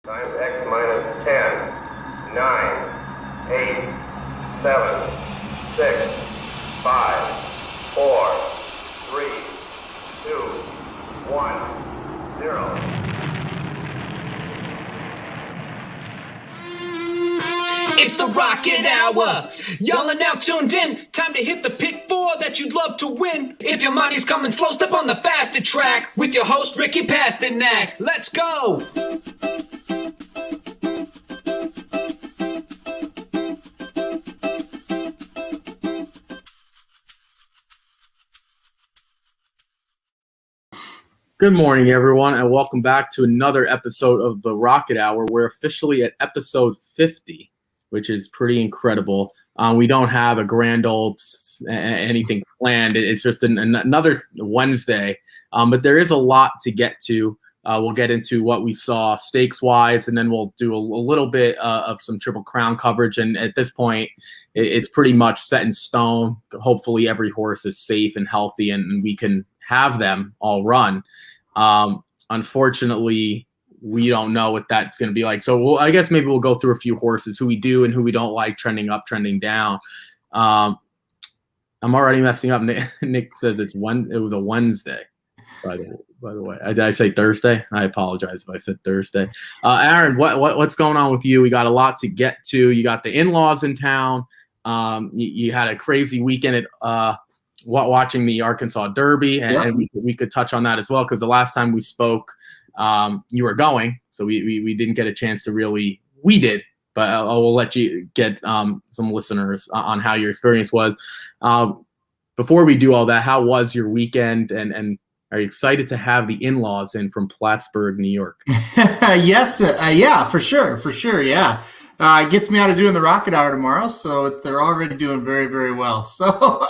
Times X minus 10, 9, 8, 7, 6, 5, 4, 3, 2, 1, 0. It's the Rocket Hour. Y'all are now tuned in. Time to hit the pick four that you'd love to win. If your money's coming slow, step on the faster track with your host, Ricky Pasternak. Let's go. Good morning, everyone, and welcome back to another episode of the Rocket Hour. We're officially at episode 50, which is pretty incredible. We don't have a grand old anything planned. It's just another Wednesday, but there is a lot to get to. We'll get into what we saw stakes-wise, and then we'll do a little bit of some Triple Crown coverage. And at this point, it's pretty much set in stone. Hopefully, every horse is safe and healthy, and we can have them all run. Unfortunately, we don't know what that's going to be like. So I guess maybe we'll go through a few horses, who we do and who we don't like, trending up, trending down. I'm already messing up. Nick says it was a Wednesday, by the way. Did I say Thursday? I apologize if I said Thursday. Aaron, what's going on with you? We got a lot to get to. You got the in-laws in town. You had a crazy weekend at watching the Arkansas Derby, and we could touch on that as well, because the last time we spoke, you were going, so we didn't get a chance to really. We did, but I will let you get some listeners on how your experience was. Before we do all that, how was your weekend, and are you excited to have the in-laws in from Plattsburgh, New York? Yes, yeah, for sure, yeah. It gets me out of doing the Rocket Hour tomorrow, so they're already doing very, very well. So,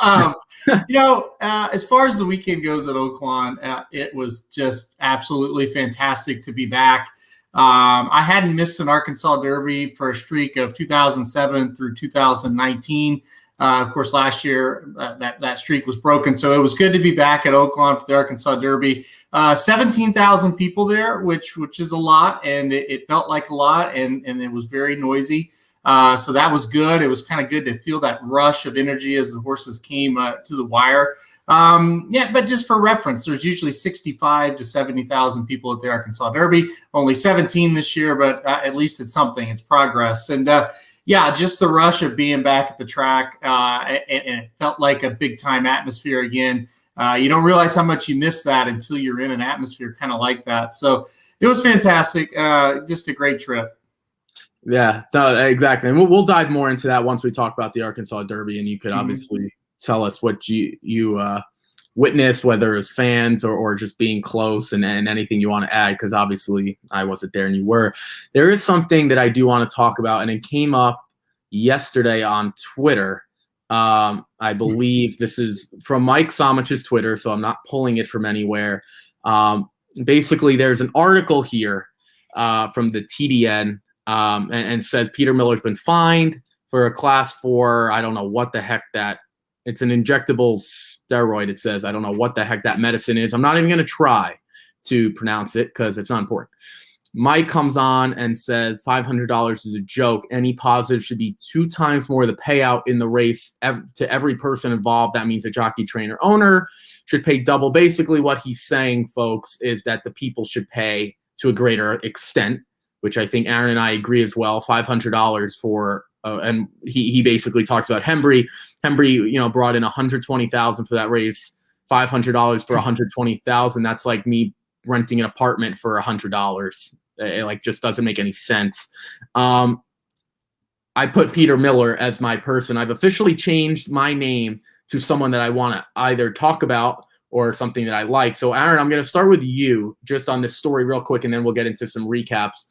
as far as the weekend goes at Oaklawn, it was just absolutely fantastic to be back. I hadn't missed an Arkansas Derby for a streak of 2007 through 2019. Of course, last year that streak was broken, so it was good to be back at Oaklawn for the Arkansas Derby. 17,000 people there, which is a lot, and it felt like a lot, and it was very noisy. So that was good. It was kind of good to feel that rush of energy as the horses came to the wire. But just for reference, there's usually 65 to 70,000 people at the Arkansas Derby. Only 17 this year, but at least it's something. It's progress, and just the rush of being back at the track, and it felt like a big-time atmosphere again. You don't realize how much you miss that until you're in an atmosphere kind of like that. So it was fantastic, just a great trip. Yeah, exactly. And we'll dive more into that once we talk about the Arkansas Derby, and you could obviously tell us what you witnessed, whether as fans or just being close, and anything you want to add, because obviously I wasn't there and you were. There is something that I do want to talk about, and it came up yesterday on Twitter. I believe this is from Mike Somich's Twitter, so I'm not pulling it from anywhere. Basically, there's an article here from the TDN, and says Peter Miller's been fined for a class 4. I don't know what the heck that. It's an injectable steroid, it says. I don't know what the heck that medicine is. I'm not even going to try to pronounce it because it's not important. Mike comes on and says $500 is a joke. Any positive should be 2 times more the payout in the race to every person involved. That means a jockey, trainer, owner should pay double. Basically, what he's saying, folks, is that the people should pay to a greater extent, which I think Aaron and I agree as well. $500 for and he basically talks about Hembry. Hembry, brought in $120,000 for that race. $500 for $120,000. That's like me renting an apartment for $100. It just doesn't make any sense. I put Peter Miller as my person. I've officially changed my name to someone that I want to either talk about or something that I like. So Aaron, I'm going to start with you just on this story real quick, and then we'll get into some recaps.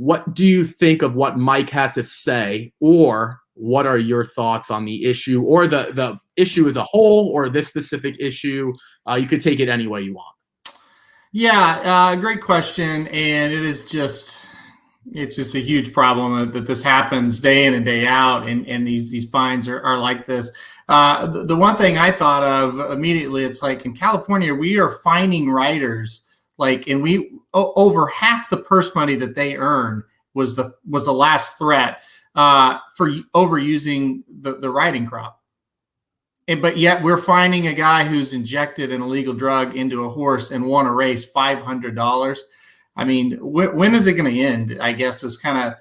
What do you think of what Mike had to say, or what are your thoughts on the issue, or the issue as a whole, or this specific issue? You could take it any way you want. Yeah, great question. And it's just a huge problem that this happens day in and day out, and these fines are like this. The one thing I thought of immediately, it's like in California, we are fining riders and over half the purse money that they earn was the last threat for overusing the riding crop. But yet we're finding a guy who's injected an illegal drug into a horse and won a race $500. I mean, when is it going to end? I guess is kind of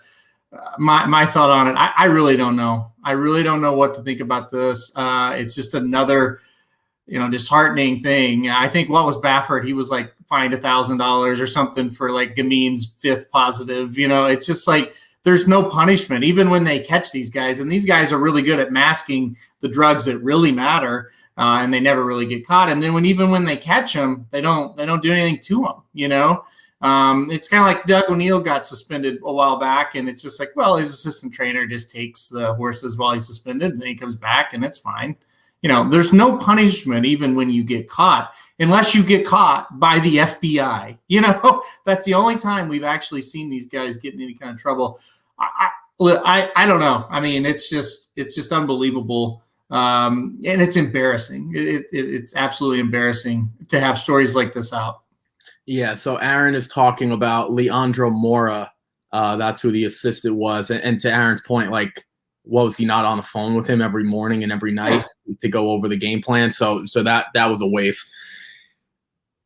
my thought on it. I really don't know. I really don't know what to think about this. It's just another, disheartening thing. I think what was Baffert? He was like fined $1,000 or something for like Gamin's fifth positive. It's just like there's no punishment, even when they catch these guys. And these guys are really good at masking the drugs that really matter, and they never really get caught. And then even when they catch them, they don't do anything to them. It's kind of like Doug O'Neill got suspended a while back, and it's just like, well, his assistant trainer just takes the horses while he's suspended, and then he comes back, and it's fine. There's no punishment even when you get caught, unless you get caught by the FBI. That's the only time we've actually seen these guys get in any kind of trouble. I don't know. I mean, it's just unbelievable, and it's embarrassing. It's absolutely embarrassing to have stories like this out. Yeah, so Aaron is talking about Leandro Mora. That's who the assistant was. And to Aaron's point, like, was he not on the phone with him every morning and every night to go over the game plan? So that was a waste.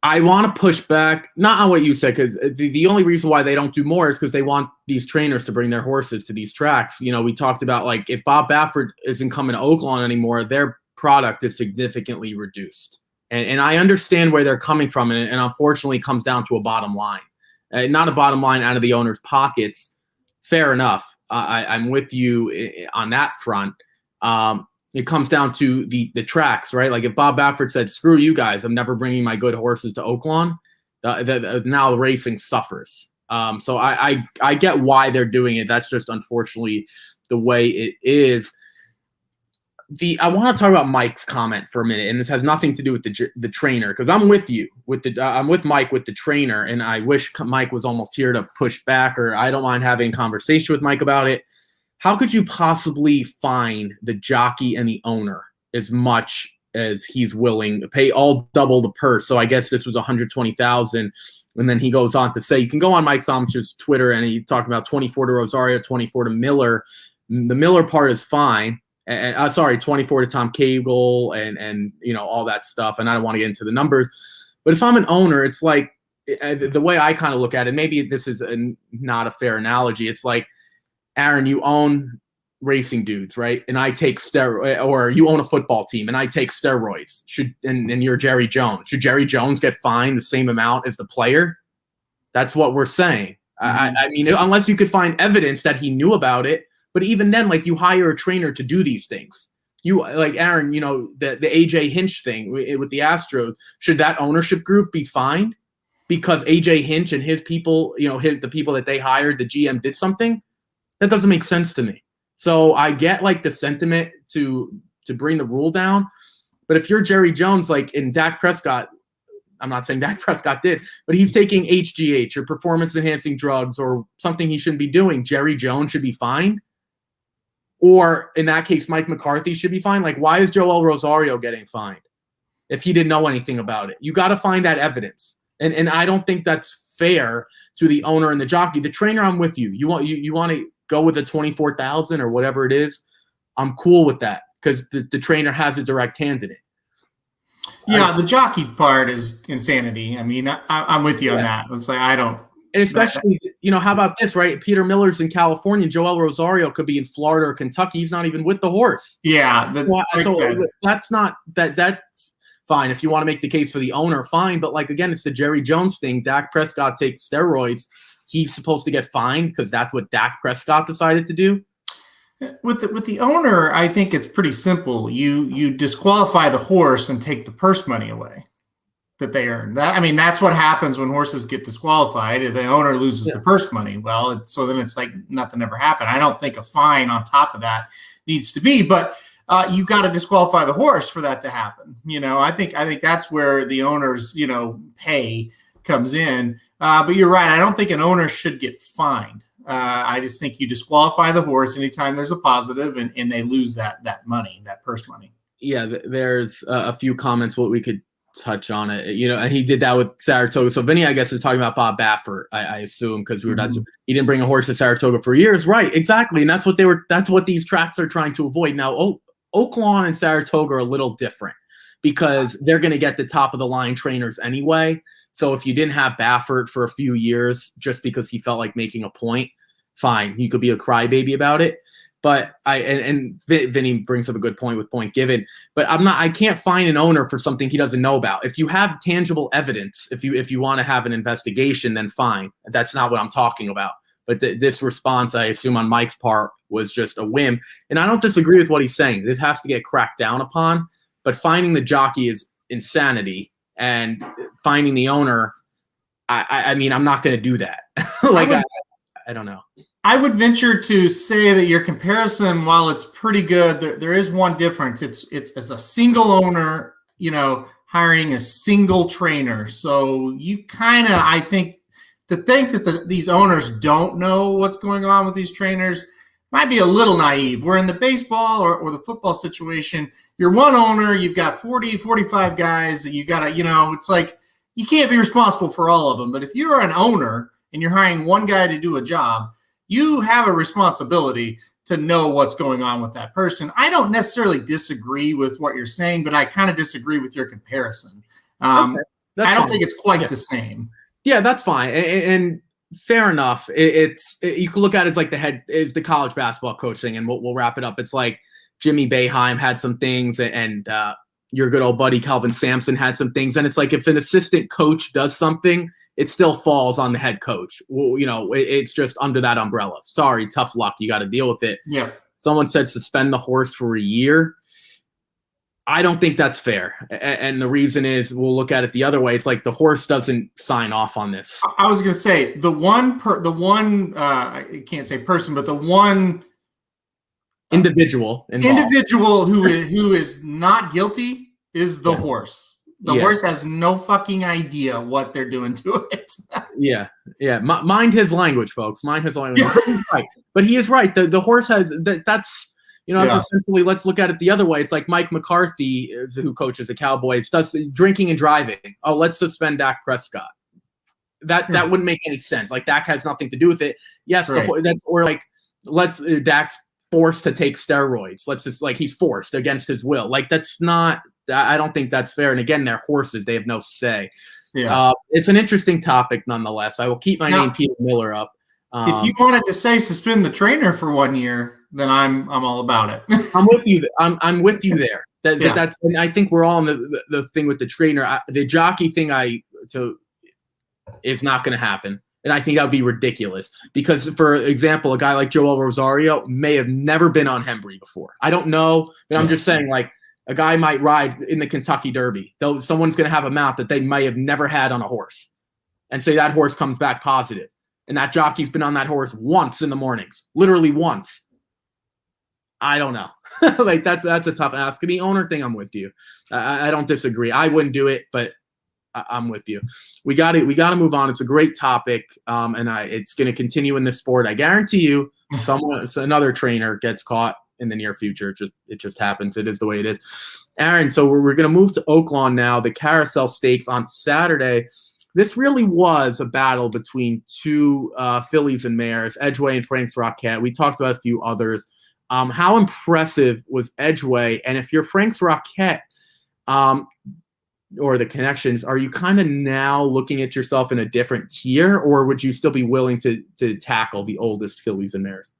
I want to push back, not on what you said, because the only reason why they don't do more is because they want these trainers to bring their horses to these tracks. We talked about, like, if Bob Baffert isn't coming to Oaklawn anymore, their product is significantly reduced. And I understand where they're coming from, and unfortunately it comes down to a bottom line. Not a bottom line out of the owner's pockets. Fair enough. I'm with you on that front. It comes down to the tracks, right? Like if Bob Baffert said, screw you guys, I'm never bringing my good horses to Oaklawn, now the racing suffers. So I get why they're doing it. That's just unfortunately the way it is. I want to talk about Mike's comment for a minute, and this has nothing to do with the trainer, because I'm with you I'm with Mike with the trainer, and I wish Mike was almost here to push back, or I don't mind having a conversation with Mike about it. How could you possibly fine the jockey and the owner as much as he's willing to pay all double the purse? So I guess this was $120,000, and then he goes on to say, you can go on Mike Somch's Twitter, and he talked about 24 to Rosario, 24 to Miller. The Miller part is fine. And 24 to Tom Cagle and all that stuff. And I don't want to get into the numbers, but if I'm an owner, it's like the way I kind of look at it, maybe this is not a fair analogy. It's like, Aaron, you own racing dudes, right? And I take or you own a football team and I take steroids. And you're Jerry Jones. Should Jerry Jones get fined the same amount as the player? That's what we're saying. Mm-hmm. I mean, unless you could find evidence that he knew about it. But even then, like, you hire a trainer to do these things. You, like Aaron, the AJ Hinch thing with the Astros, should that ownership group be fined because AJ Hinch and his people, the people that they hired, the GM did something? That doesn't make sense to me. So I get like the sentiment to bring the rule down. But if you're Jerry Jones, like in Dak Prescott, I'm not saying Dak Prescott did, but he's taking HGH or performance enhancing drugs or something he shouldn't be doing. Jerry Jones should be fined. Or in that case, Mike McCarthy should be fined. Like, why is Joel Rosario getting fined if he didn't know anything about it? You got to find that evidence. And I don't think that's fair to the owner and the jockey. The trainer, I'm with you. You want to go with a 24,000 or whatever it is. I'm cool with that because the trainer has a direct hand in it. Yeah, the jockey part is insanity. I mean, I'm with you on that. It's like, I don't. And especially, how about this, right? Peter Miller's in California. Joel Rosario could be in Florida or Kentucky. He's not even with the horse. Yeah. That's not that's fine. If you want to make the case for the owner, fine. But like, again, it's the Jerry Jones thing. Dak Prescott takes steroids. He's supposed to get fined because that's what Dak Prescott decided to do. With the owner, I think it's pretty simple. You disqualify the horse and take the purse money away that they earn. That's what happens when horses get disqualified. The owner loses the purse money. Well, so then it's like nothing ever happened. I don't think a fine on top of that needs to be, but you got to disqualify the horse for that to happen. I think that's where the owner's pay comes in. But you're right. I don't think an owner should get fined. I just think you disqualify the horse anytime there's a positive and they lose that money, that purse money. Yeah, there's a few comments what we could touch on it. And he did that with Saratoga. So Vinny, I guess, is talking about Bob Baffert, I assume, because he didn't bring a horse to Saratoga for years. Right, exactly. And that's what these tracks are trying to avoid. Now, Oaklawn and Saratoga are a little different because they're going to get the top of the line trainers anyway. So if you didn't have Baffert for a few years just because he felt like making a point, fine, you could be a crybaby about it. But Vinny brings up a good point with Point Given. But I can't find an owner for something he doesn't know about. If you have tangible evidence, if you want to have an investigation, then fine. That's not what I'm talking about. But this response, I assume on Mike's part, was just a whim. And I don't disagree with what he's saying. This has to get cracked down upon. But finding the jockey is insanity. And finding the owner, I mean, I'm not going to do that. I don't know. I would venture to say that your comparison, while it's pretty good, there is one difference. It's as a single owner, hiring a single trainer. So you kind of, I think that these owners don't know what's going on with these trainers might be a little naive. Where in the baseball or the football situation, you're one owner, you've got 40, 45 guys that you got to, it's like you can't be responsible for all of them. But if you're an owner and you're hiring one guy to do a job, you have a responsibility to know what's going on with that person. I don't necessarily disagree with what you're saying, but I kind of disagree with your comparison. I don't think it's quite the same. Yeah, that's fine. And fair enough. You can look at it as like the college basketball coach thing, and we'll wrap it up. It's like Jimmy Boeheim had some things, and your good old buddy Kelvin Sampson had some things. And it's like if an assistant coach does something, it still falls on the head coach. Well, it's just under that umbrella. Sorry, tough luck. You got to deal with it. Yeah. Someone said suspend the horse for a year. I don't think that's fair. And the reason is we'll look at it the other way. It's like the horse doesn't sign off on this. I was going to say the one I can't say person, but the one individual who is not guilty is the horse. The horse has no fucking idea what they're doing to it. Yeah. Mind his language, folks. Mind his language. Right. But he is right. The horse has that's. It's essentially, let's look at it the other way. It's like Mike McCarthy, who coaches the Cowboys, does drinking and driving. Oh, let's suspend Dak Prescott. That wouldn't make any sense. Like Dak has nothing to do with it. Yes, right. Dak's forced to take steroids. Let's just he's forced against his will. Like that's not. I don't think that's fair. And again, they're horses; they have no say. Yeah, it's an interesting topic nonetheless. I will keep my name Peter Miller up. If you wanted to say suspend the trainer for 1 year, then I'm all about it. I'm with you. I'm with you there. That's. And I think we're all on the thing with the trainer. The jockey thing is not going to happen, and I think that would be ridiculous. Because, for example, a guy like Joel Rosario may have never been on Hembry before. I don't know, but I'm just saying, a guy might ride in the Kentucky Derby. Though someone's going to have a mount that they may have never had on a horse, and say that horse comes back positive. And that jockey's been on that horse once in the mornings, literally once. I don't know. That's a tough ask. The owner thing, I'm with you. I don't disagree. I wouldn't do it, but I'm with you. We got to move on. It's a great topic, and it's going to continue in this sport. I guarantee you, another trainer gets caught in the near future. It just happens. It is the way it is. Aaron, so we're going to move to Oaklawn now. The Carousel Stakes on Saturday. This really was a battle between two fillies and mares, Edgeway and Frank's Rocket. We talked about a few others. How impressive was Edgeway? And if you're Frank's Rocket or the connections, are you kind of now looking at yourself in a different tier, or would you still be willing to tackle the oldest fillies and mares?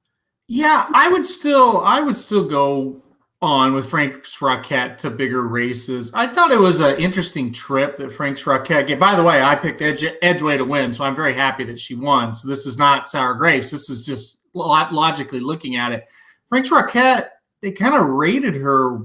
Yeah, I would still go on with Frank's Rocket to bigger races. I thought it was an interesting trip that Frank's Rocket gave. By the way, I picked Edgeway to win, so I'm very happy that she won. So this is not sour grapes. This is just logically looking at it. Frank's Rocket, they kind of rated her,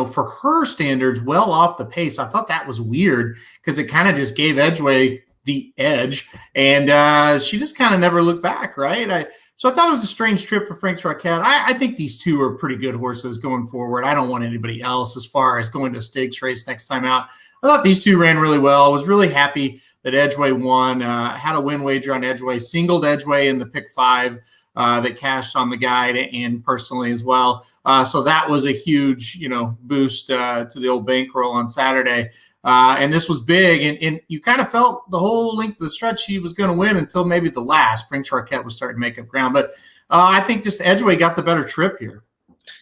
for her standards, well off the pace. I thought that was weird because it kind of just gave Edgeway the edge, and she just kind of never looked back, right? So I thought it was a strange trip for Frank's Rocket. I think these two are pretty good horses going forward. I don't want anybody else as far as going to a stakes race next time out. I thought these two ran really well. I was really happy that Edgeway won. Had a win wager on Edgeway, singled Edgeway in the pick 5 that cashed on the guide and personally as well. So that was a huge, boost to the old bankroll on Saturday. And this was big, and you kind of felt the whole length of the stretch he was going to win until maybe the last. French Arquette was starting to make up ground. But I think just Edgeway got the better trip here.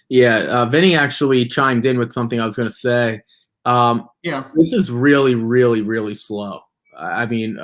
Yeah, Vinny actually chimed in with something I was going to say. This is really, really, really slow. I mean,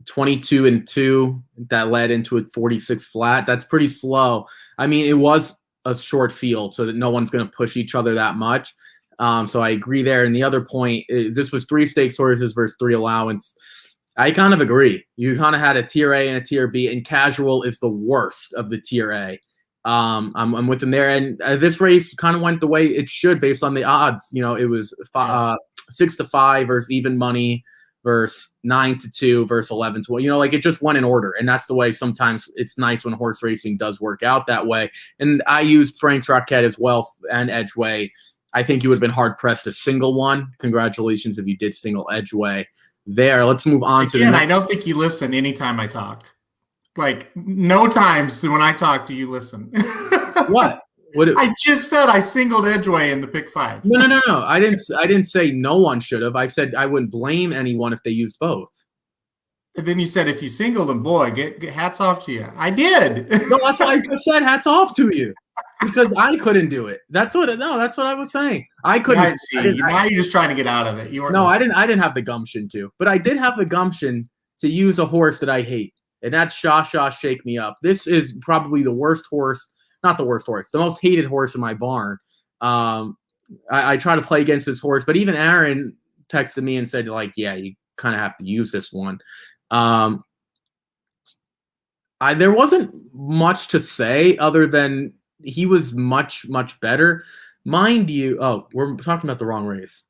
22-2 that led into a 46 flat. That's pretty slow. I mean, it was a short field, so that no one's going to push each other that much. So I agree there. And the other point, this was 3 stakes horses versus 3 allowance. I kind of agree. You kind of had a tier A and a tier B, and Casual is the worst of the tier A. I'm with him there. And this race kind of went the way it should based on the odds. You know, it was 6-5 versus even money versus 9-2 versus 11-1. You know, like it just went in order. And that's the way sometimes it's nice when horse racing does work out that way. And I used Frank's Rocket as well and Edgeway. I think you would have been hard-pressed to single one. Congratulations if you did single Edgeway there. Let's move on to the next. I don't think you listen anytime I talk. Like, no times when I talk do you listen. What? I just said I singled Edgeway in the pick 5. No. I didn't say no one should have. I said I wouldn't blame anyone if they used both. And then you said if you singled them, boy, get hats off to you. I did. No, that's why I just said hats off to you. Because I couldn't do it. That's what I was saying. I couldn't. Now you're just trying to get out of it. You weren't. No, I didn't have the gumption to. But I did have the gumption to use a horse that I hate. And that's Sha Shake Me Up. This is probably the worst horse. Not the worst horse. The most hated horse in my barn. I try to play against this horse. But even Aaron texted me and said, like, yeah, you kind of have to use this one. There wasn't much to say other than he was much, much better. Mind you, we're talking about the wrong race.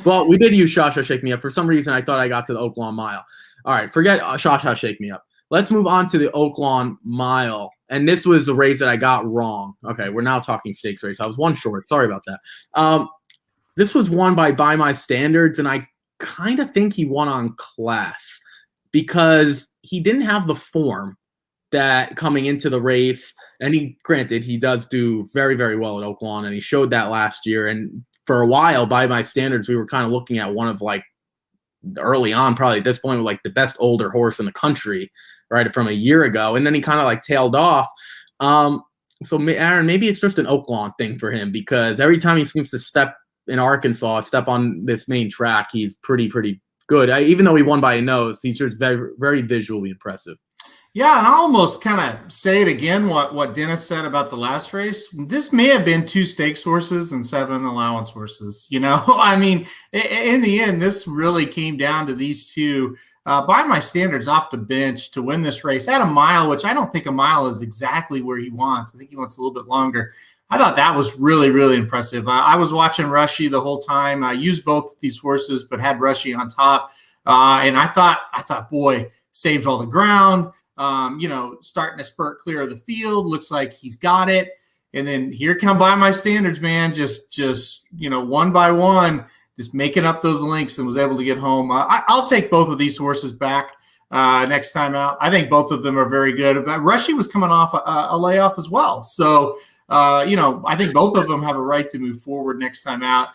Well, we did use Sha Shake Me Up. For some reason, I thought I got to the Oaklawn Mile. All right, forget Sha Shake Me Up. Let's move on to the Oaklawn Mile. And this was a race that I got wrong. Okay, we're now talking stakes race. I was one short. Sorry about that. This was won by My Standards, and I kind of think he won on class because he didn't have the form that coming into the race. And he does do very, very well at Oaklawn, and he showed that last year. And for a while, by my standards, we were kind of looking at one of like early on, probably at this point, like the best older horse in the country, right, from a year ago. And then he kind of like tailed off. So Aaron, maybe it's just an Oaklawn thing for him because every time he seems to step on this main track, he's pretty good. Even though he won by a nose, he's just very, very visually impressive. Yeah, and I'll almost kind of say it again, what Dennis said about the last race. This may have been 2 stakes horses and 7 allowance horses. You know, I mean, in the end, this really came down to these 2. By my standards, off the bench to win this race at a mile, which I don't think a mile is exactly where he wants. I think he wants a little bit longer. I thought that was really, really impressive. I was watching Rushy the whole time. I used both these horses, but had Rushy on top. And I thought, boy, saved all the ground. Starting to spurt clear of the field. Looks like he's got it. And then here come By My Standards, man. Just one by one, just making up those links and was able to get home. I'll take both of these horses back next time out. I think both of them are very good. But Rushy was coming off a layoff as well. So, I think both of them have a right to move forward next time out.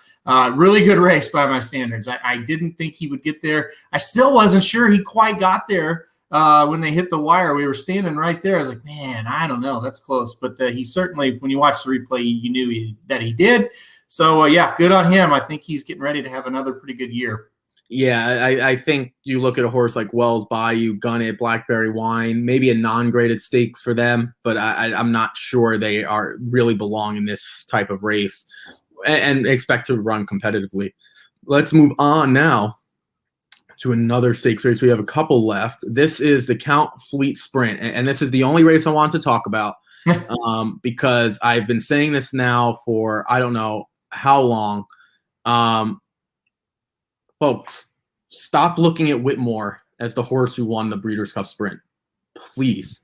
Really good race by my standards. I didn't think he would get there. I still wasn't sure he quite got there. When they hit the wire, we were standing right there. I was like, man, I don't know. That's close. But he certainly, when you watch the replay, you knew that he did. So, good on him. I think he's getting ready to have another pretty good year. Yeah, I think you look at a horse like Wells Bayou, Gunnet, Blackberry Wine, maybe a non-graded stakes for them, but I'm not sure they are really belong in this type of race and expect to run competitively. Let's move on now to another stakes race. We have a couple left. This is the Count Fleet Sprint, and this is the only race I want to talk about because I've been saying this now for I don't know how long. Folks, stop looking at Whitmore as the horse who won the Breeders' Cup Sprint. Please.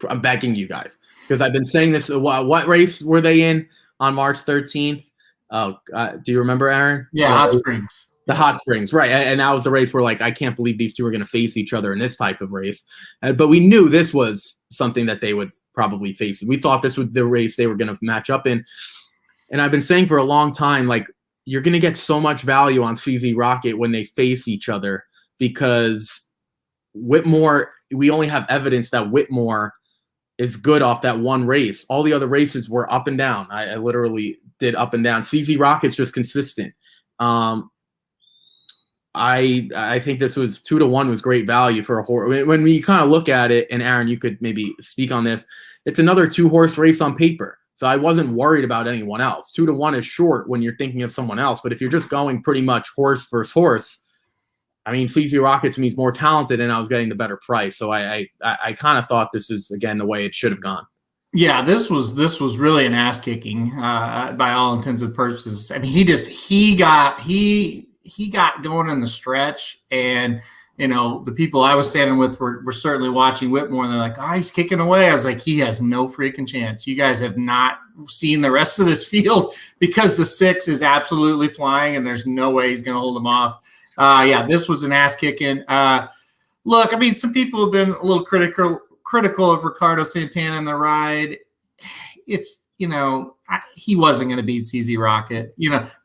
I'm begging you guys. Because I've been saying this. What race were they in on March 13th? Do you remember, Aaron? Yeah, Hot Springs. The Hot Springs, right. And that was the race where, I can't believe these two are going to face each other in this type of race. But we knew this was something that they would probably face. We thought this was the race they were going to match up in. And I've been saying for a long time, you're going to get so much value on CZ Rocket when they face each other, because Whitmore, we only have evidence that Whitmore is good off that one race. All the other races were up and down. I literally did up and down. CZ Rocket's just consistent. I think this was 2-1 was great value for a horse. When we kind of look at it, and Aaron, you could maybe speak on this, it's another 2-horse race on paper. So I wasn't worried about anyone else. 2-1 is short when you're thinking of someone else, but if you're just going pretty much horse versus horse, I mean, CZ Rocket to me is more talented, and I was getting the better price. So I kind of thought this was, again, the way it should have gone. Yeah, this was really an ass kicking by all intents and purposes. I mean, he got going in the stretch, and the people I was standing with were certainly watching Whitmore, and they're like, "Oh, he's kicking away." I was like, "He has no freaking chance. You guys have not seen the rest of this field, because the 6 is absolutely flying, and there's no way he's going to hold him off." Yeah, this was an ass kicking. Look, I mean, some people have been a little critical of Ricardo Santana in the ride. It's, he wasn't going to beat CZ Rocket.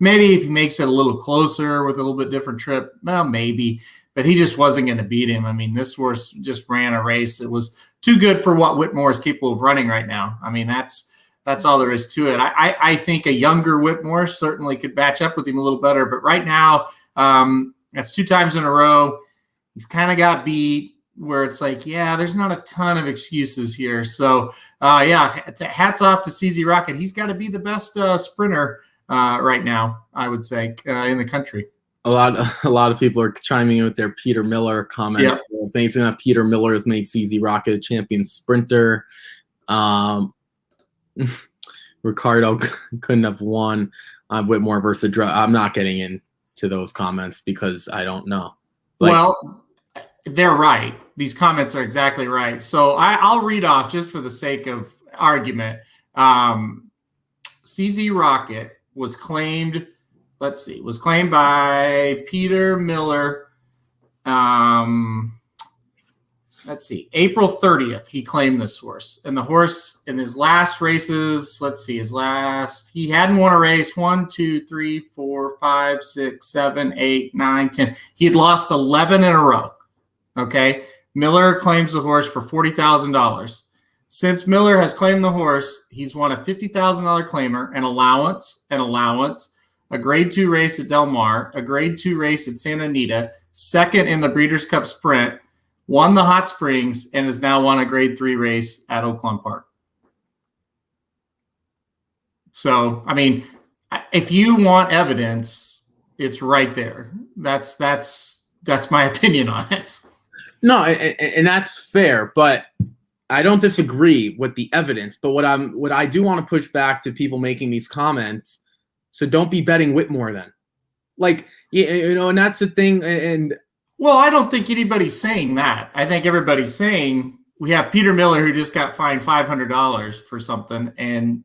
Maybe if he makes it a little closer with a little bit different trip, well, maybe, but he just wasn't going to beat him. I mean, this horse just ran a race that was too good for what Whitmore is capable of running right now. I mean, that's all there is to it. I think a younger Whitmore certainly could match up with him a little better, but right now, that's 2 times in a row. He's kind of got beat, where it's like, yeah, there's not a ton of excuses here. So, yeah, hats off to CZ Rocket. He's got to be the best sprinter right now, I would say, in the country. A lot of people are chiming in with their Peter Miller comments. Yep. Thinking that Peter Miller has made CZ Rocket a champion sprinter. Ricardo couldn't have won Whitmore versus Drug. I'm not getting into those comments because I don't know. Well, they're right. These comments are exactly right. So I'll read off just for the sake of argument. CZ Rocket was claimed, was claimed by Peter Miller. April 30th, he claimed this horse. And the horse in his last races, he hadn't won a race. 1, 2, 3, 4, 5, 6, 7, 8, 9, 10. He had lost 11 in a row. Okay. Miller claims the horse for $40,000. Since Miller has claimed the horse, he's won a $50,000 claimer, an allowance, a grade 2 race at Del Mar, a grade 2 race at Santa Anita, second in the Breeders' Cup Sprint, won the Hot Springs, and has now won a grade 3 race at Oaklawn Park. So, I mean, if you want evidence, it's right there. That's my opinion on it. No, and that's fair, but I don't disagree with the evidence. But what I do want to push back to people making these comments. So don't be betting Whitmore then, and that's the thing. And well, I don't think anybody's saying that. I think everybody's saying we have Peter Miller who just got fined $500 for something, and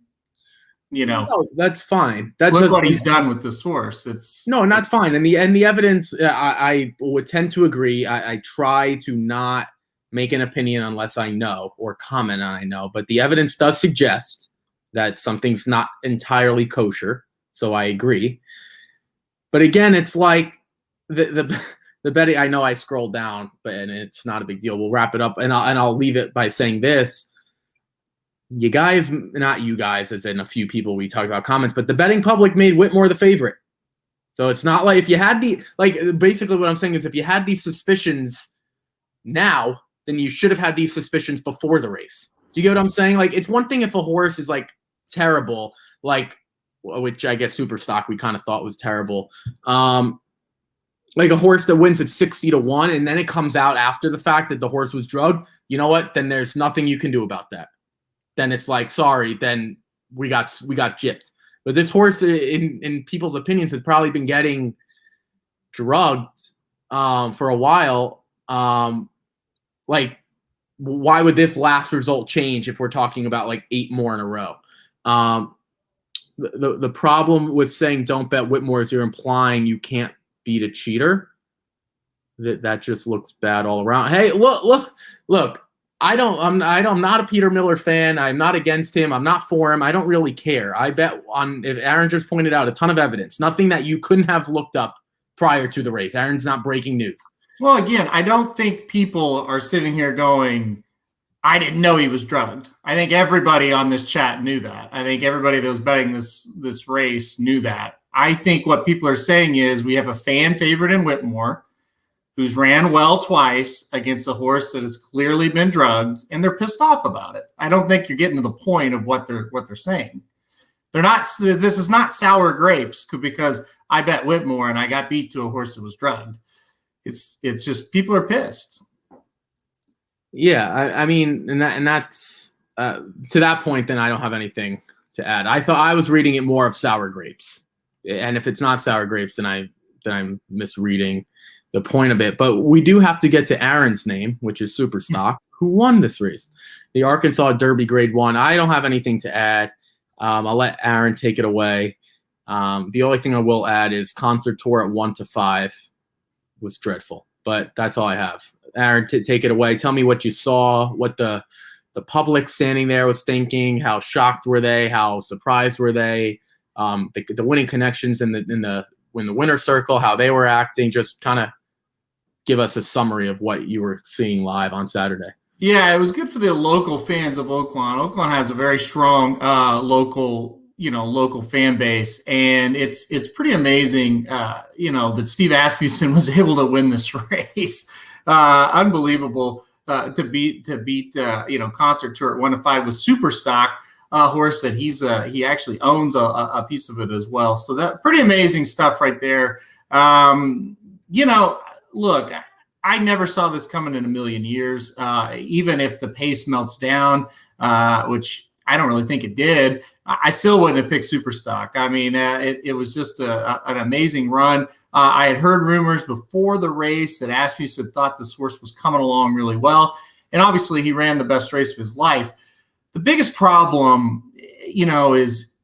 no, that's fine. Look what he's done with this horse. And that's fine. And the evidence, I would tend to agree. I try to not make an opinion unless I know or comment on I know. But the evidence does suggest that something's not entirely kosher. So I agree. But again, it's like the betting. I know I scrolled down, and it's not a big deal. We'll wrap it up, and I'll leave it by saying this. You guys, not you guys, as in a few people we talked about comments, but the betting public made Whitmore the favorite. So it's not like if you had basically what I'm saying is if you had these suspicions now, then you should have had these suspicions before the race. Do you get what I'm saying? Like, it's one thing if a horse is terrible, which I guess Superstock we kind of thought was terrible. Like a horse that wins at 60-1, and then it comes out after the fact that the horse was drugged. You know what? Then there's nothing you can do about that. Then it's like, sorry, then we got gypped. But this horse, in people's opinions, has probably been getting drugged for a while. Why would this last result change if we're talking about 8 more in a row? The problem with saying don't bet Whitmore is you're implying you can't beat a cheater. That just looks bad all around. Hey, look. I'm not a Peter Miller fan. I'm not against him. I'm not for him. I don't really care. I bet on, if Aaron just pointed out a ton of evidence, nothing that you couldn't have looked up prior to the race. Aaron's not breaking news. Well, again, I don't think people are sitting here going, I didn't know he was drugged. I think everybody on this chat knew that. I think everybody that was betting this race knew that. I think what people are saying is we have a fan favorite in Whitmore who's ran well twice against a horse that has clearly been drugged, and they're pissed off about it. I don't think you're getting to the point of what they're saying. They're not. This is not sour grapes because I bet Whitmore and I got beat to a horse that was drugged. It's just people are pissed. Yeah, I mean, and that's to that point. Then I don't have anything to add. I thought I was reading it more of sour grapes, and if it's not sour grapes, then I'm misreading the point of it. But we do have to get to Aaron's name, which is Superstock, who won this race, the Arkansas Derby Grade 1. I don't have anything to add. I'll let Aaron take it away. The only thing I will add is Concert Tour at 1-5 was dreadful, but that's all I have. Aaron, take it away. Tell me what you saw, what the public standing there was thinking, how shocked were they, how surprised were they, the winning connections in the winner circle, how they were acting. Just kind of give us a summary of what you were seeing live on Saturday. Yeah, it was good for the local fans of Oaklawn. Oaklawn has a very strong local fan base, and it's pretty amazing, that Steve Asmussen was able to win this race. Unbelievable to beat Concert Tour at 1-5 with Superstock, a horse that he actually owns a piece of it as well. So that pretty amazing stuff right there. Look, I never saw this coming in a million years. Even if the pace melts down, which I don't really think it did, I still wouldn't have picked Superstock. I mean, it was just an amazing run. I had heard rumors before the race that Asmussen thought this horse was coming along really well, and obviously he ran the best race of his life. The biggest problem, is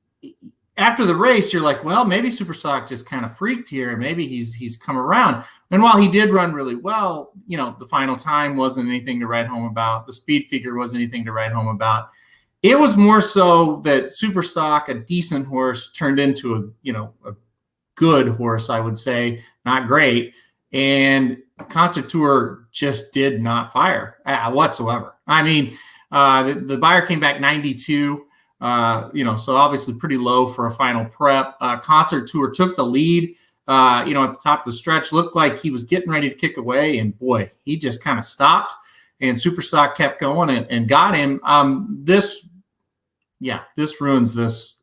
after the race, you're like, well, maybe Superstock just kind of freaked here. Maybe he's come around. And while he did run really well, the final time wasn't anything to write home about. The speed figure wasn't anything to write home about. It was more so that Superstock, a decent horse, turned into a good horse, I would say, not great. And Concert Tour just did not fire whatsoever. I mean, the Bauer came back 92. So obviously pretty low for a final prep. Concert Tour took the lead, at the top of the stretch, looked like he was getting ready to kick away, and boy, he just kind of stopped, and Superstock kept going and got him. This ruins this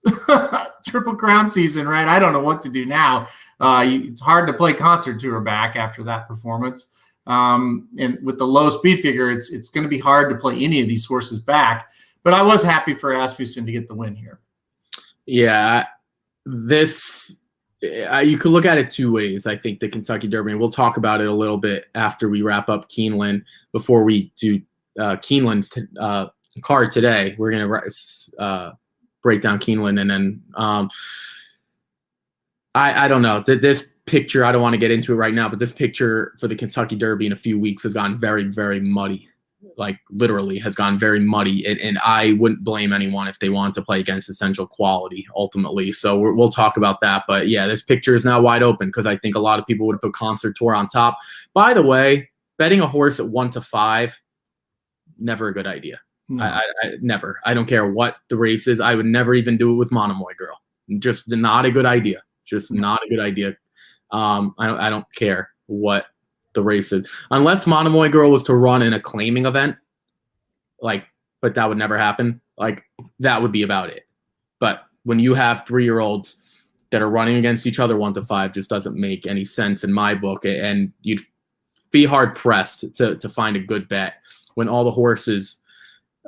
Triple Crown season, right? I don't know what to do now. It's hard to play Concert Tour back after that performance. And with the low speed figure, it's going to be hard to play any of these horses back. But I was happy for Asmussen to get the win here. Yeah, you could look at it two ways. I think the Kentucky Derby, and we'll talk about it a little bit after we wrap up Keeneland. Before we do Keeneland's card today, we're going to break down Keeneland, and then I don't know. This picture, I don't want to get into it right now, but this picture for the Kentucky Derby in a few weeks has gone very, very muddy. Like literally has gone very muddy, and I wouldn't blame anyone if they wanted to play against essential quality ultimately. So we'll talk about that. But yeah, this picture is now wide open because I think a lot of people would put Concert Tour on top. By the way, betting a horse at 1-5, never a good idea. No. I never. I don't care what the race is. I would never even do it with Monomoy Girl. Just not a good idea. Just not a good idea. I don't care what the races, unless Monomoy Girl was to run in a claiming event, but that would never happen. That would be about it. But when you have 3-year-olds that are running against each other 1-5, just doesn't make any sense in my book. And you'd be hard pressed to find a good bet when all the horses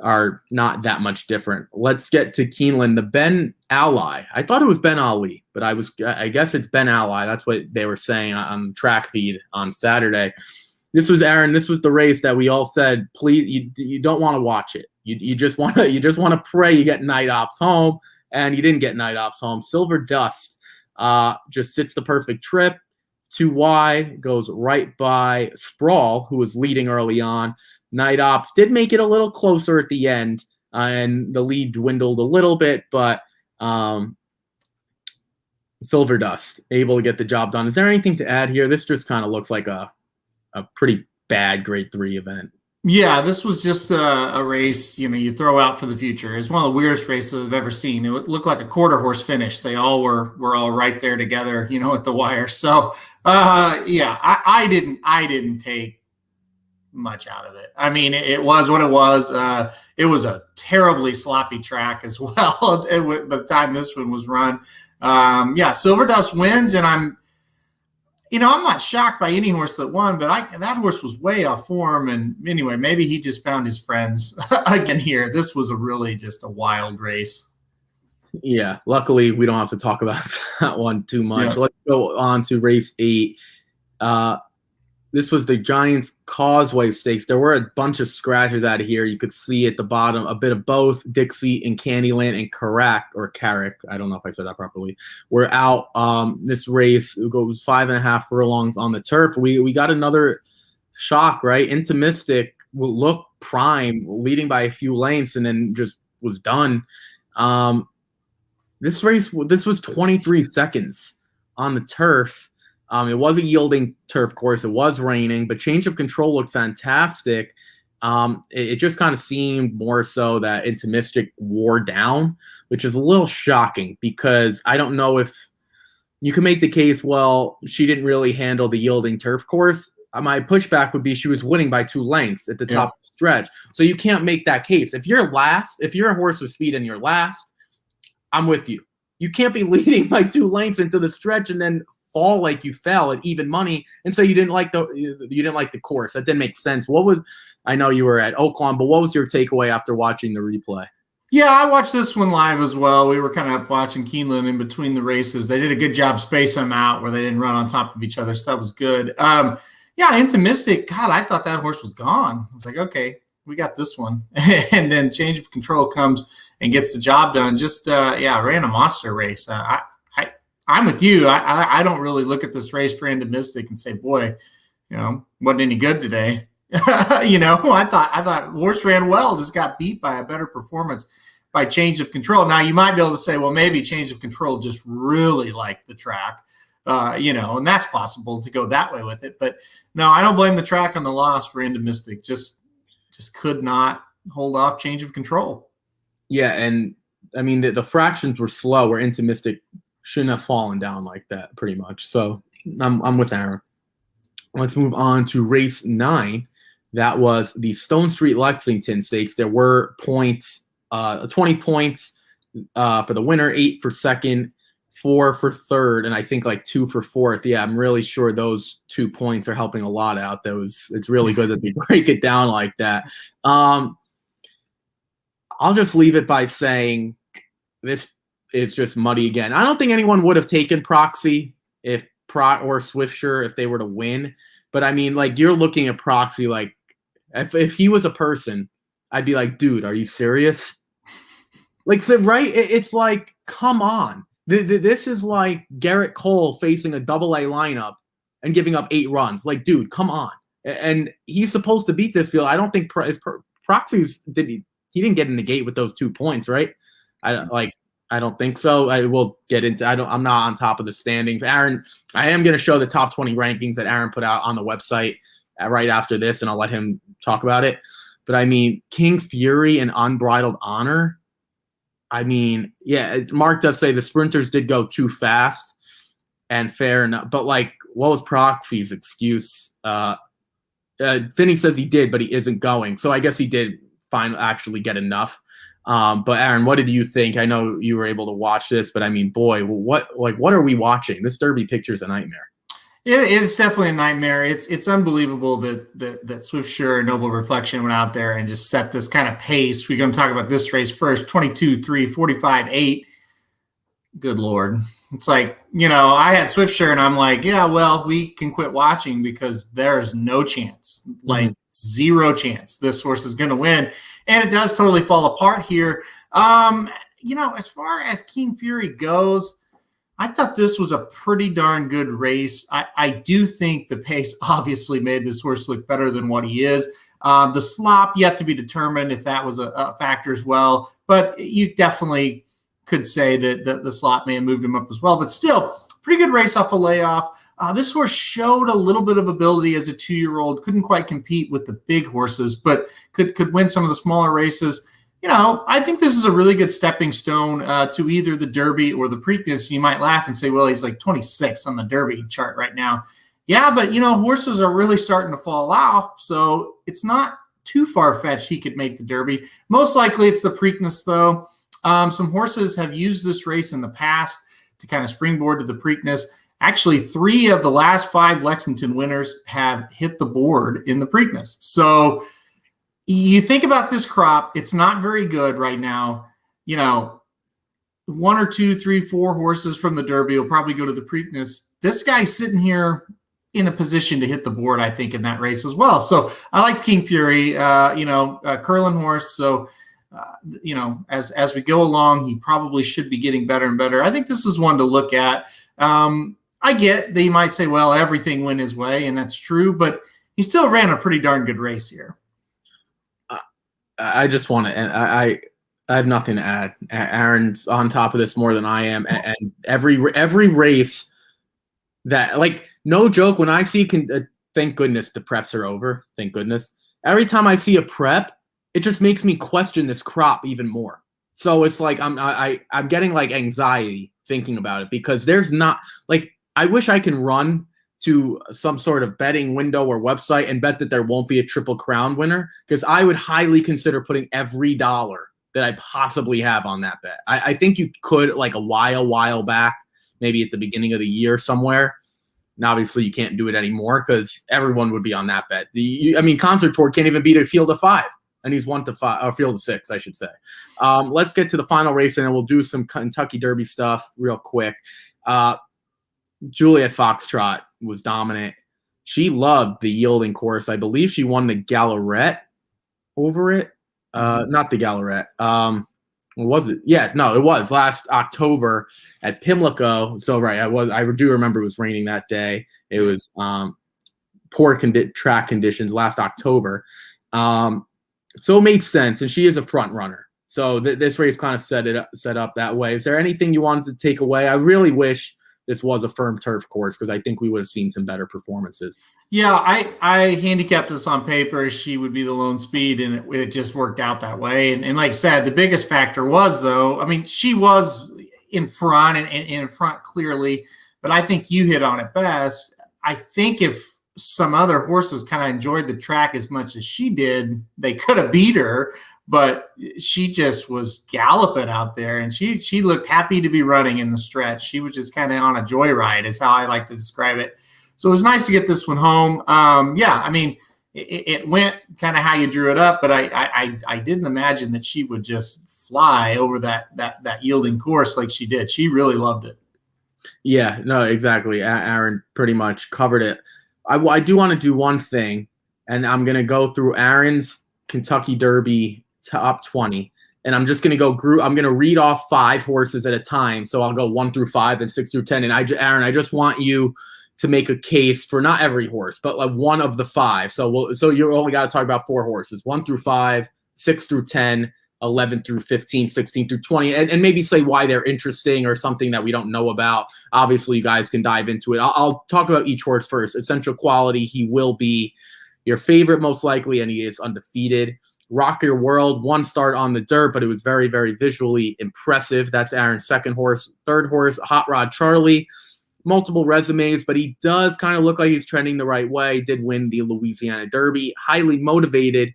are not that much different. Let's get to Keeneland. The Ben Ally. I thought it was Ben Ali, but I guess it's Ben Ally. That's what they were saying on track feed on Saturday. This was Aaron. This was the race that we all said, please, you don't want to watch it. You just want to pray you get night ops home, and you didn't get night ops home. Silver Dust just sits the perfect trip. Too wide, goes right by Sprawl, who was leading early on. Night Ops did make it a little closer at the end, and the lead dwindled a little bit, but Silver Dust able to get the job done. Is there anything to add here? This just kind of looks like a pretty bad Grade 3 event. Yeah, this was just a race, you throw out for the future. It's one of the weirdest races I've ever seen. It looked like a quarter horse finish. They all were all right there together, at the wire. So, I didn't take much out of it. I mean, it was what it was. It was a terribly sloppy track as well by the time this one was run. Silver Dust wins, and I'm not shocked by any horse that won, but that horse was way off form. And anyway, maybe he just found his friends again here. This was really just a wild race. Yeah, luckily we don't have to talk about that one too much. Yeah. Let's go on to race 8. This was the Giants Causeway Stakes. There were a bunch of scratches out of here. You could see at the bottom a bit of both Dixie and Keeneland and Carrick. I don't know if I said that properly. We're out. This race goes 5.5 furlongs on the turf. We got another shock, right? Into Mystic will look prime, leading by a few lengths, and then just was done. This was 23 seconds on the turf. It was a yielding turf course. It was raining, but change of control looked fantastic. It just kind of seemed more so that Into Mystic wore down, which is a little shocking because I don't know if you can make the case, well, she didn't really handle the yielding turf course. My pushback would be she was winning by 2 lengths at the top of the stretch. So you can't make that case. If you're a horse with speed and you're last, I'm with you. You can't be leading by 2 lengths into the stretch and then fall like you fell at even money, and so you didn't like the course. That didn't make sense. I know you were at Oaklawn, but what was your takeaway after watching the replay? Yeah, I watched this one live as well. We were kind of watching Keeneland in between the races. They did a good job spacing them out where they didn't run on top of each other, so that was good. Into Mystic, God, I thought that horse was gone. I was like, okay, we got this one. And then change of control comes and gets the job done. Just ran a monster race. I'm with you. I don't really look at this race for Into Mystic and say, boy, wasn't any good today. I thought horse ran well, just got beat by a better performance by change of control. Now you might be able to say, well, maybe change of control just really liked the track, and that's possible to go that way with it. But no, I don't blame the track on the loss for Into Mystic. Just could not hold off change of control. Yeah, and I mean the fractions were slow where Into Mystic shouldn't have fallen down like that, pretty much. So I'm with Aaron. Let's move on to race 9. That was the Stone Street Lexington Stakes. There were points, 20 points for the winner, 8 for second, 4 for third, and I think like 2 for fourth. Yeah, I'm really sure those 2 points are helping a lot out. It's really good that they break it down like that. I'll just leave it by saying this. It's just muddy again. I don't think anyone would have taken Proxy or Swiftsure if they were to win. But I mean, like, you're looking at Proxy like if he was a person, I'd be like, dude, are you serious? Like, so, right? It's like, come on. This is like Garrett Cole facing a double-A lineup and giving up 8 runs. Like, dude, come on. And he's supposed to beat this field. I don't think Proxy's he didn't get in the gate with those 2 points, right? I don't think so. I will get into. I'm not on top of the standings. Aaron, I am going to show the top 20 rankings that Aaron put out on the website right after this, and I'll let him talk about it. But I mean, King Fury and Unbridled Honor. I mean, yeah, Mark does say the sprinters did go too fast, and fair enough. But like, what was Proxy's excuse? Finney says he did, but he isn't going. So I guess he did actually get enough. But Aaron, what did you think? I know you were able to watch this, but I mean, boy, what are we watching? This Derby picture is a nightmare. It's definitely a nightmare. It's unbelievable that Swiftsure and Noble Reflection went out there and just set this kind of pace. We're going to talk about this race first. 22-3, 45-8. Good Lord. It's like, I had Swiftsure and I'm like, yeah, well, we can quit watching because there's no chance, like zero chance this horse is going to win. And it does totally fall apart here. As far as King Fury goes, I thought this was a pretty darn good race. I do think the pace obviously made this horse look better than what he is. The slop, yet to be determined if that was a factor as well. But you definitely could say that the slop may have moved him up as well. But still, pretty good race off a layoff. This horse showed a little bit of ability as a 2-year-old. Couldn't quite compete with the big horses, but could win some of the smaller races. I think this is a really good stepping stone to either the Derby or the Preakness. You might laugh and say, well, he's like 26th on the Derby chart right now. Yeah, but, horses are really starting to fall off, so it's not too far-fetched he could make the Derby. Most likely it's the Preakness, though. Some horses have used this race in the past to kind of springboard to the Preakness. Actually, 3 of the last 5 Lexington winners have hit the board in the Preakness. So you think about this crop, it's not very good right now. 1 or 2, 3, 4 horses from the Derby will probably go to the Preakness. This guy's sitting here in a position to hit the board, I think, in that race as well. So I like King Fury, curling horse. So, as we go along, he probably should be getting better and better. I think this is one to look at. I get that you might say, well, everything went his way, and that's true, but he still ran a pretty darn good race here. I just want to, and I have nothing to add. Aaron's on top of this more than I am, and every race that, like, no joke, when I see, thank goodness the preps are over. Thank goodness. Every time I see a prep, it just makes me question this crop even more. So it's like I'm getting like anxiety thinking about it, because there's not, like, I wish I can run to some sort of betting window or website and bet that there won't be a Triple Crown winner, because I would highly consider putting every dollar that I possibly have on that bet. I think you could, like, a while back, maybe at the beginning of the year somewhere. And obviously you can't do it anymore because everyone would be on that bet. Concert Tour can't even beat a field of 5, and he's 1 to 5, or field of 6, I should say. Let's get to the final race, and then we'll do some Kentucky Derby stuff real quick. Juliet Foxtrot was dominant. She loved the yielding course. I believe she won the Gallarette over it. Not the Gallarette. Was it? Yeah, no, it was last October at Pimlico. So right, I do remember it was raining that day. It was poor track conditions last October. So it made sense, and she is a front runner. So this race kind of set up that way. Is there anything you wanted to take away? I really wish this was a firm turf course, because I think we would have seen some better performances. Yeah, I handicapped this on paper. She would be the lone speed, and it just worked out that way. And like I said, the biggest factor was, though, she was in front and in front clearly, but I think you hit on it best. I think if some other horses kind of enjoyed the track as much as she did, they could have beat her. But she just was galloping out there, and she looked happy to be running in the stretch. She was just kind of on a joyride, is how I like to describe it. So it was nice to get this one home. It went kind of how you drew it up, but I didn't imagine that she would just fly over that yielding course like she did. She really loved it. Yeah, no, exactly. Aaron pretty much covered it. I do want to do one thing, and I'm going to go through Aaron's Kentucky Derby top 20, and I'm just going to go group. I'm going to read off 5 horses at a time. So I'll go 1 through 5 and 6 through 10. And Aaron, I just want you to make a case for not every horse, but like one of the 5. So you only got to talk about 4 horses: 1 through 5, 6 through 10, 11 through 15, 16 through 20, and maybe say why they're interesting or something that we don't know about. Obviously, you guys can dive into it. I'll talk about each horse first. Essential Quality, he will be your favorite most likely, and he is undefeated. Rock Your World, 1 start on the dirt, but it was very, very visually impressive. That's Aaron's second horse. Third horse, Hot Rod Charlie. Multiple resumes, but he does kind of look like he's trending the right way. Did win the Louisiana Derby. Highly motivated.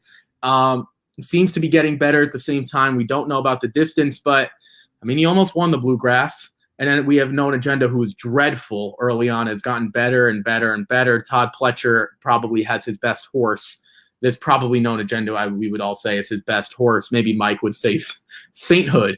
Seems to be getting better at the same time. We don't know about the distance, but, he almost won the Bluegrass. And then we have Known Agenda, who was dreadful early on, has gotten better and better and better. Todd Pletcher probably has his best horse. There's probably Known Agenda, we would all say, is his best horse. Maybe Mike would say Sainthood.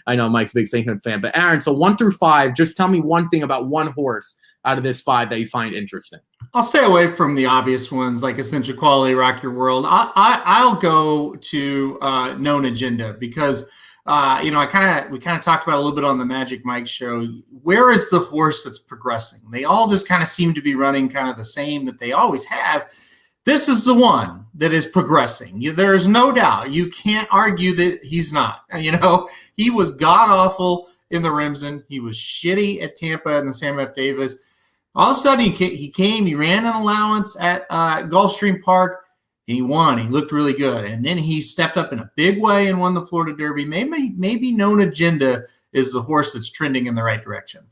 I know Mike's a big Sainthood fan. But Aaron, so 1 through 5, just tell me one thing about one horse out of this 5 that you find interesting. I'll stay away from the obvious ones like Essential Quality, Rock Your World. I'll go to Known Agenda because we kind of talked about a little bit on the Magic Mike show. Where is the horse that's progressing? They all just kind of seem to be running kind of the same that they always have. This is the one that is progressing. There's no doubt. You can't argue that he's not. He was god-awful in the Remsen. He was shitty at Tampa and the Sam F. Davis. All of a sudden, he ran an allowance at Gulfstream Park, and he won. He looked really good. And then he stepped up in a big way and won the Florida Derby. Maybe Known Agenda is the horse that's trending in the right direction.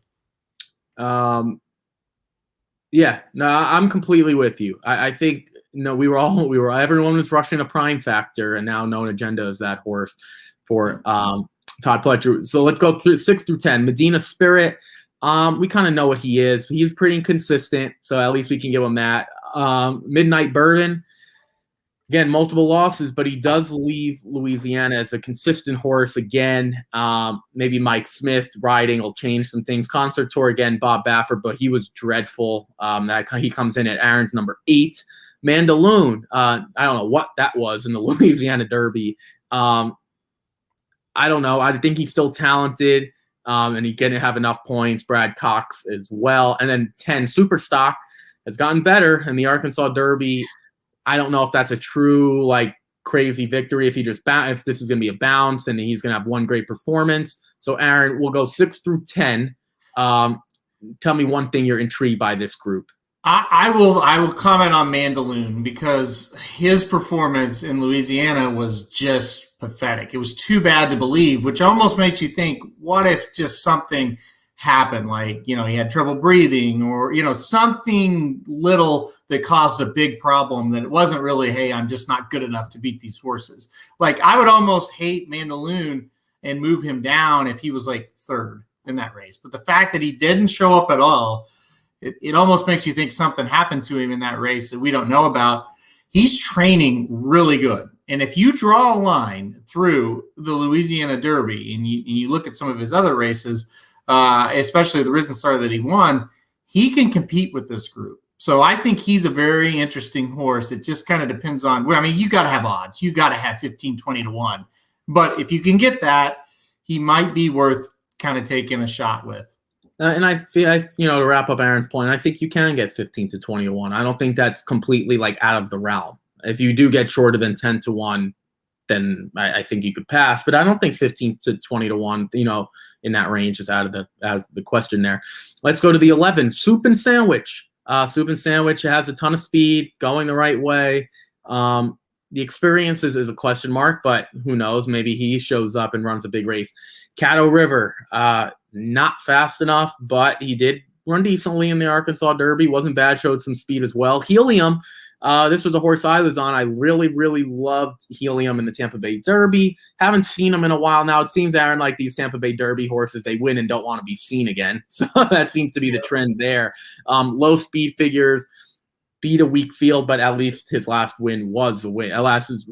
Yeah, no, I'm completely with you. I think everyone was rushing a Prime Factor, and now Known Agenda is that horse for Todd Pletcher. So let's go through 6 through 10. Medina Spirit. We kind of know what he is. He's pretty inconsistent, so at least we can give him that. Midnight Bourbon. Again, multiple losses, but he does leave Louisiana as a consistent horse again. Maybe Mike Smith riding will change some things. Concert Tour again, Bob Baffert, but he was dreadful. He comes in at Aaron's number 8. Mandaloon, I don't know what that was in the Louisiana Derby. I don't know. I think he's still talented, and he can have enough points. Brad Cox as well. And then 10, Superstock has gotten better in the Arkansas Derby. I don't know if that's a true crazy victory. If this is going to be a bounce and he's going to have one great performance. So Aaron, we'll go 6 through 10. Tell me one thing you're intrigued by this group. I will comment on Mandaloon because his performance in Louisiana was just pathetic. It was too bad to believe, which almost makes you think, what if just something happened? He had trouble breathing or, something little that caused a big problem that it wasn't really, hey, I'm just not good enough to beat these horses. I would almost hate Mandaloon and move him down if he was 3rd in that race. But the fact that he didn't show up at all, it almost makes you think something happened to him in that race that we don't know about. He's training really good. And if you draw a line through the Louisiana Derby and you look at some of his other races, especially the Risen Star that he won, he can compete with this group. So I think he's a very interesting horse. It just kind of depends on you got to have odds. You got to have 15, 20 to 1. But if you can get that, he might be worth kind of taking a shot with. And I feel, to wrap up Aaron's point, I think you can get 15 to 20 to 1. I don't think that's completely out of the realm. If you do get shorter than 10 to 1, then I think you could pass. But I don't think 15 to 20 to 1, in that range is out of the question there. Let's go to the 11, Soup and Sandwich. Soup and Sandwich has a ton of speed, going the right way. The experience is a question mark, but who knows? Maybe he shows up and runs a big race. Caddo River, not fast enough, but he did run decently in the Arkansas Derby. Wasn't bad, showed some speed as well. Helium, this was a horse I was on. I really, really loved Helium in the Tampa Bay Derby. Haven't seen him in a while now. It seems, Aaron, like these Tampa Bay Derby horses, they win and don't want to be seen again. So that seems to be the trend there. Low speed figures, beat a weak field, but at least his last win was a win.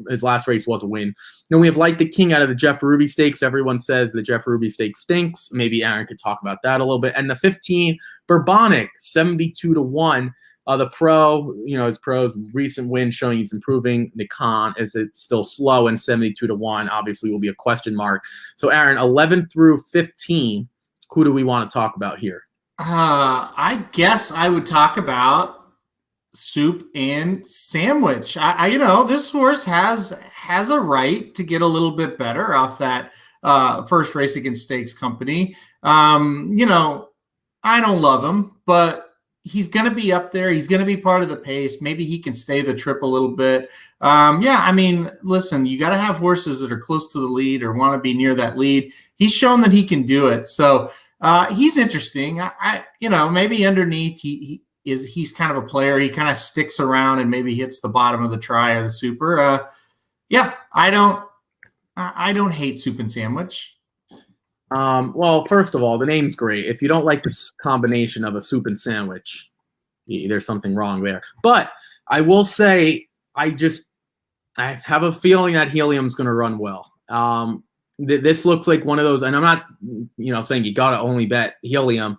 His last race was a win. We have Light the King out of the Jeff Ruby Stakes. Everyone says the Jeff Ruby Stakes stinks. Maybe Aaron could talk about that a little bit. And the 15, Bourbonic, 72 to 1. The pro, his pro's recent win showing he's improving. The con is it's still slow, and 72 to 1 obviously will be a question mark. So Aaron, 11 through 15, who do we want to talk about here? I guess I would talk about Soup and Sandwich. This horse has a right to get a little bit better off that first race against Stakes Company. I don't love him, but he's going to be up there. He's going to be part of the pace. Maybe he can stay the trip a little bit. Listen, you got to have horses that are close to the lead or want to be near that lead. He's shown that he can do it. So he's interesting. Maybe underneath he's kind of a player. He kind of sticks around and maybe hits the bottom of the try or the super. I don't hate Soup and Sandwich. Well, first of all, the name's great. If you don't like this combination of a soup and sandwich, there's something wrong there. But I will say, I have a feeling that Helium's going to run well. This looks like one of those, and I'm not, saying you got to only bet Helium.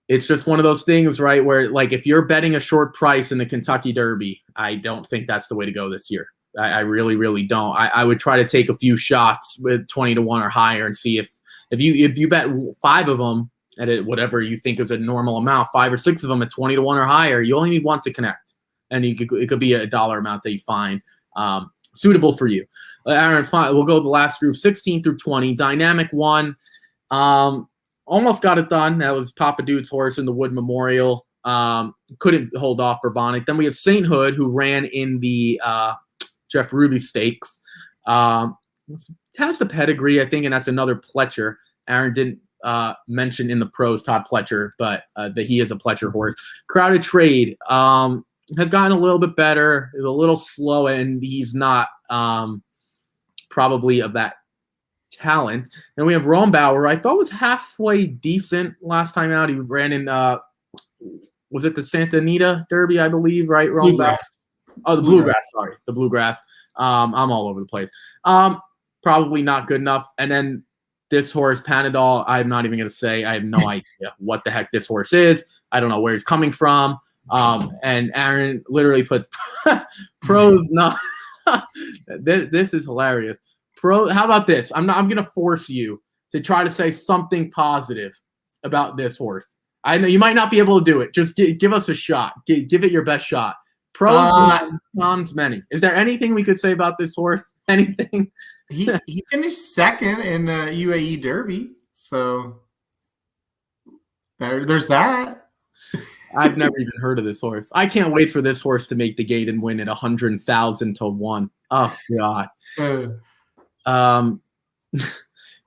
It's just one of those things, right, where if you're betting a short price in the Kentucky Derby, I don't think that's the way to go this year. I really, really don't. I would try to take a few shots with 20 to 1 or higher and see if you bet 5 of them at whatever you think is a normal amount, 5 or 6 of them at 20 to 1 or higher, you only need one to connect. and it could be a dollar amount that you find suitable for you. Aaron, fine. We'll go to the last group, 16 through 20. Dynamic 1, almost got it done. That was Papa Dude's horse in the Wood Memorial. Couldn't hold off Bourbonic. Then we have Saint Hood, who ran in the Jeff Ruby Stakes. Has the pedigree, I think, and that's another Pletcher. Aaron didn't mention in the pros Todd Pletcher, but that he is a Pletcher horse. Crowded Trade has gotten a little bit better. He's a little slow, and he's not probably of that talent. And we have Ron Bauer. I thought was halfway decent last time out. He ran in was it the Santa Anita Derby, I believe, right? Ron Bauer. Oh, the Bluegrass. Sorry, the Bluegrass. I'm all over the place. Probably not good enough. And then this horse, Panadol, I'm not even going to say. I have no idea what the heck this horse is. I don't know where he's coming from. And Aaron literally put pros not. This is hilarious. How about this? I'm going to force you to try to say something positive about this horse. I know you might not be able to do it. Just give us a shot. Give it your best shot. Pros, cons, many. Is there anything we could say about this horse? Anything? He finished second in the UAE Derby, so there's that. I've never even heard of this horse. I can't wait for this horse to make the gate and win at 100,000 to 1. Oh God. Well,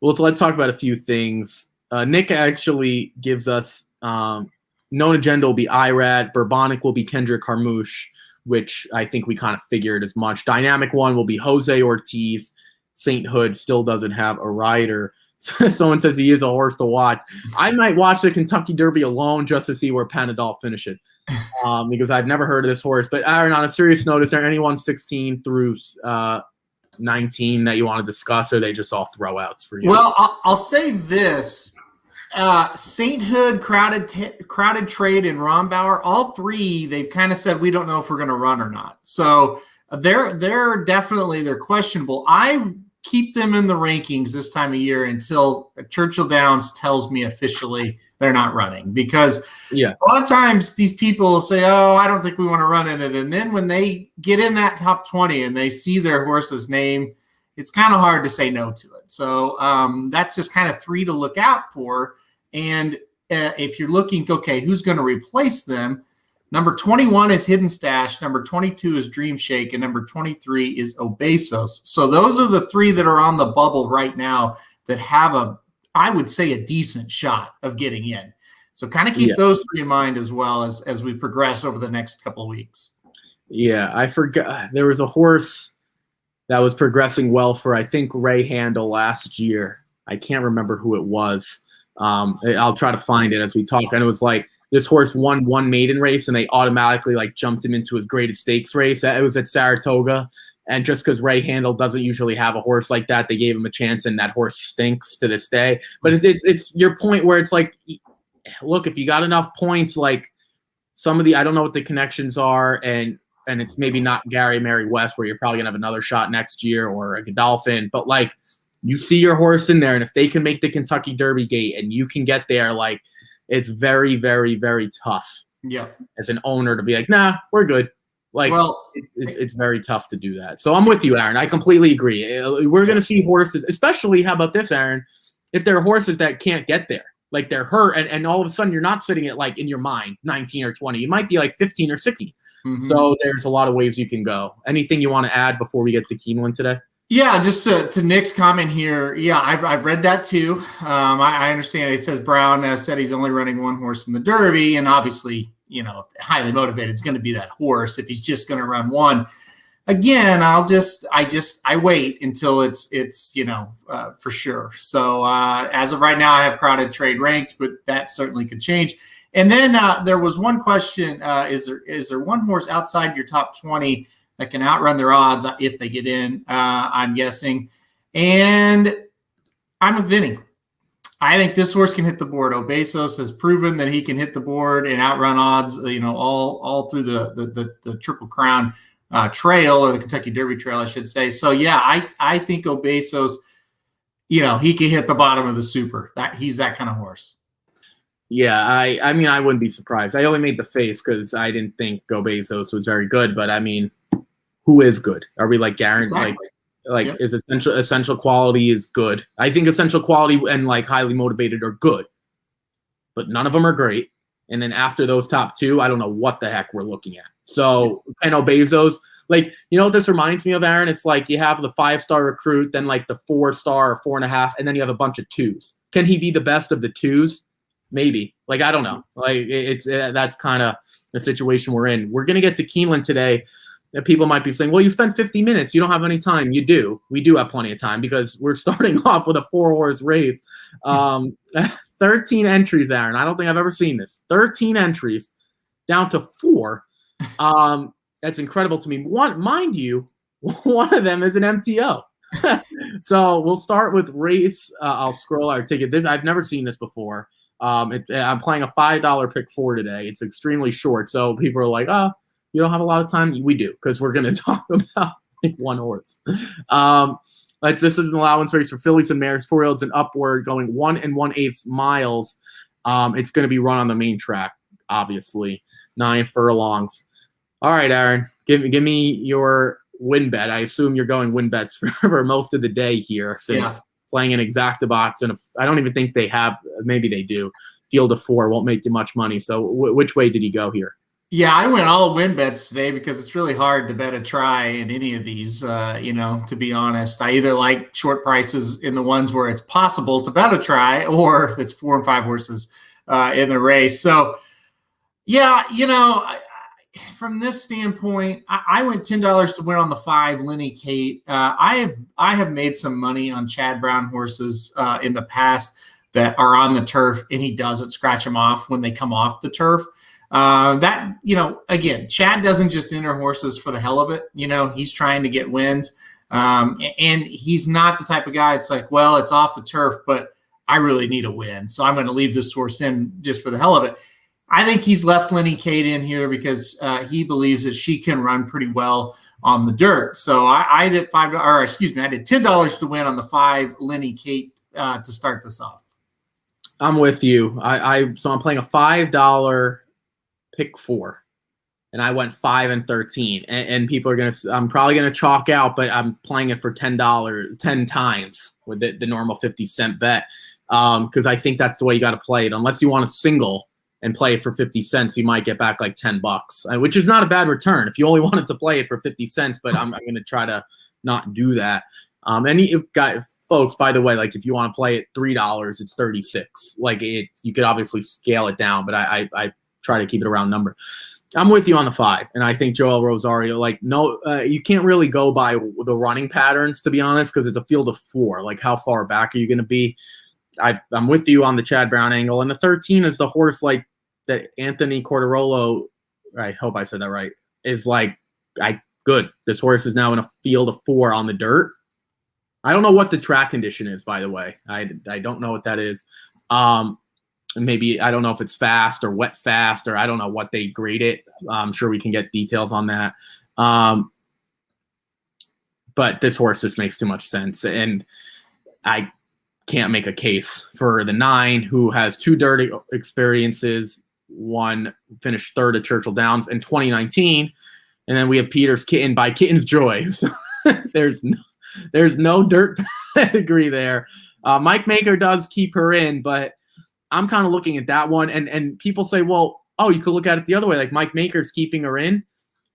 let's talk about a few things. Nick actually gives us known agenda will be Irad. Bourbonic will be Kendrick Carmouche, which I think we kind of figured as much. Dynamic 1 will be Jose Ortiz. Saint Hood still doesn't have a rider. Someone says he is a horse to watch. I might watch the Kentucky Derby alone just to see where Panadol finishes because I've never heard of this horse. But Aaron, on a serious note, is there anyone 16 through 19 that you want to discuss, or are they just all throwouts for you? Well, I'll say this. Saint Hood, Crowded Trade, and Ron Bauer, all three, they've kind of said we don't know if we're going to run or not. So they're definitely questionable. I keep them in the rankings this time of year until Churchill Downs tells me officially they're not running, because a lot of times these people say, oh, I don't think we want to run in it. And then when they get in that top 20 and they see their horse's name, it's kind of hard to say no to it. So that's just kind of three to look out for. And if you're looking, okay, who's going to replace them? Number 21 is Hidden Stash. Number 22 is Dream Shake. And number 23 is Obesos. So those are the three that are on the bubble right now that have I would say, a decent shot of getting in. So kind of keep those three in mind as well as we progress over the next couple of weeks. Yeah, I forgot. There was a horse that was progressing well for, I think, Ray Handel last year. I can't remember who it was. I'll try to find it as we talk. And it was like this horse won one maiden race and they automatically jumped him into his greatest stakes race. It was at Saratoga. And just because Ray Handel doesn't usually have a horse like that, they gave him a chance, and that horse stinks to this day. But it's your point where it's like, look, if you got enough points, like some of the, I don't know what the connections are, and it's maybe not Gary Mary West where you're probably gonna have another shot next year, or a Godolphin, but you see your horse in there, and if they can make the Kentucky Derby gate and you can get there, it's very, very, very tough. Yeah. As an owner to be like, nah, we're good. It's very tough to do that. So I'm with you, Aaron. I completely agree. We're going to see horses, especially, how about this, Aaron? If there are horses that can't get there, they're hurt, and all of a sudden you're not sitting at, in your mind, 19 or 20. You might be 15 or 16. Mm-hmm. So there's a lot of ways you can go. Anything you want to add before we get to Keeneland today? Yeah, just to Nick's comment here. Yeah, I've read that too. I understand. It says Brown said he's only running one horse in the Derby, and obviously, highly motivated, it's going to be that horse if he's just going to run one. Again, I wait until it's for sure. So as of right now, I have Crowded Trade ranked, but that certainly could change. And then there was one question: is there one horse outside your top 20 that can outrun their odds if they get in? I'm guessing, and I'm with Vinny. I think this horse can hit the board. Obesos has proven that he can hit the board and outrun odds, all through the Triple Crown trail, or the Kentucky Derby trail, I should say. So, yeah, I think Obesos, he can hit the bottom of the Super. He's that kind of horse. Yeah, I mean, I wouldn't be surprised. I only made the face because I didn't think Go Bezos was very good. But I mean, who is good? Are we like guaranteed? Exactly. Like Yep. is essential quality is good? I think essential quality and like highly motivated are good, but none of them are great. And then after those top two, I don't know what the heck we're looking at. So I know Bezos, like, you know what this reminds me of, Aaron? It's like you have the 5-star recruit, then like the 4-star or 4.5, and then you have a bunch of 2s. Can he be the best of the 2s? Maybe. Like, I don't know. Like, that's kind of the situation we're in. We're gonna get to Keeneland today. People might be saying, well, you spent 50 minutes. You don't have any time. You do. We do have plenty of time because we're starting off with a 4-horse race. 13 entries, Aaron. I don't think I've ever seen this. 13 entries down to 4. That's incredible to me. Mind you, one of them is an MTO. So we'll start with race. I'll scroll our ticket. I've never seen this before. I'm playing a $5 pick 4 today. It's extremely short. So people are like, oh, you don't have a lot of time? We do, because we're going to talk about like one horse. This is an allowance race for fillies and mares, 4-year-olds and upward, going 1 1/8 miles. It's going to be run on the main track, obviously. 9 furlongs. All right, Aaron, give me your win bet. I assume you're going win bets for most of the day here, since playing an Exactabox, and I don't even think they have. Maybe they do. Field of 4 won't make you much money. So which way did you go here? Yeah, I went all win bets today because it's really hard to bet a try in any of these, to be honest. I either like short prices in the ones where it's possible to bet a try, or if it's 4 and 5 horses in the race. So, yeah, from this standpoint, I went $10 to win on the 5 Lenny Kate. I have made some money on Chad Brown horses in the past that are on the turf, and he doesn't scratch them off when they come off the turf. Again, Chad doesn't just enter horses for the hell of it. He's trying to get wins. And he's not the type of guy. It's like, well, it's off the turf, but I really need a win. So I'm going to leave this horse in just for the hell of it. I think he's left Lenny Kate in here because he believes that she can run pretty well on the dirt. So I did $10 to win on the 5 Lenny Kate to start this off. I'm with you. So I'm playing a $5 pick 4, and I went 5 and 13, and people are I'm probably gonna chalk out, but I'm playing it for $10 10 times with the normal 50-cent bet, because I think that's the way you got to play it. Unless you want a single and play it for 50 cents, you might get back like $10, which is not a bad return if you only wanted to play it for 50 cents. But I'm gonna try to not do that. Folks, by the way, like if you want to play it $3, it's 36. Like you could obviously scale it down, but I try to keep it around number. I'm with you on the 5, and I think Joel Rosario, you can't really go by the running patterns, to be honest, because it's a field of 4. Like, how far back are you going to be? I'm with you on the Chad Brown angle, and the 13 is the horse that Anthony Cordarolo, I hope I said that right, is good. This horse is now in a field of 4 on the dirt. I don't know what the track condition is, by the way. I don't know what that is. Maybe I don't know if it's fast or wet fast, or I don't know what they grade it. I'm sure we can get details on that. But this horse just makes too much sense, and I can't make a case for the 9, who has 2 dirt experiences. One finished 3rd at Churchill Downs in 2019, and then we have Peter's Kitten by Kitten's Joy. So there's no dirt pedigree there. Mike Maker does keep her in, but I'm kind of looking at that one, and people say, well, you could look at it the other way. Like, Mike Maker's keeping her in.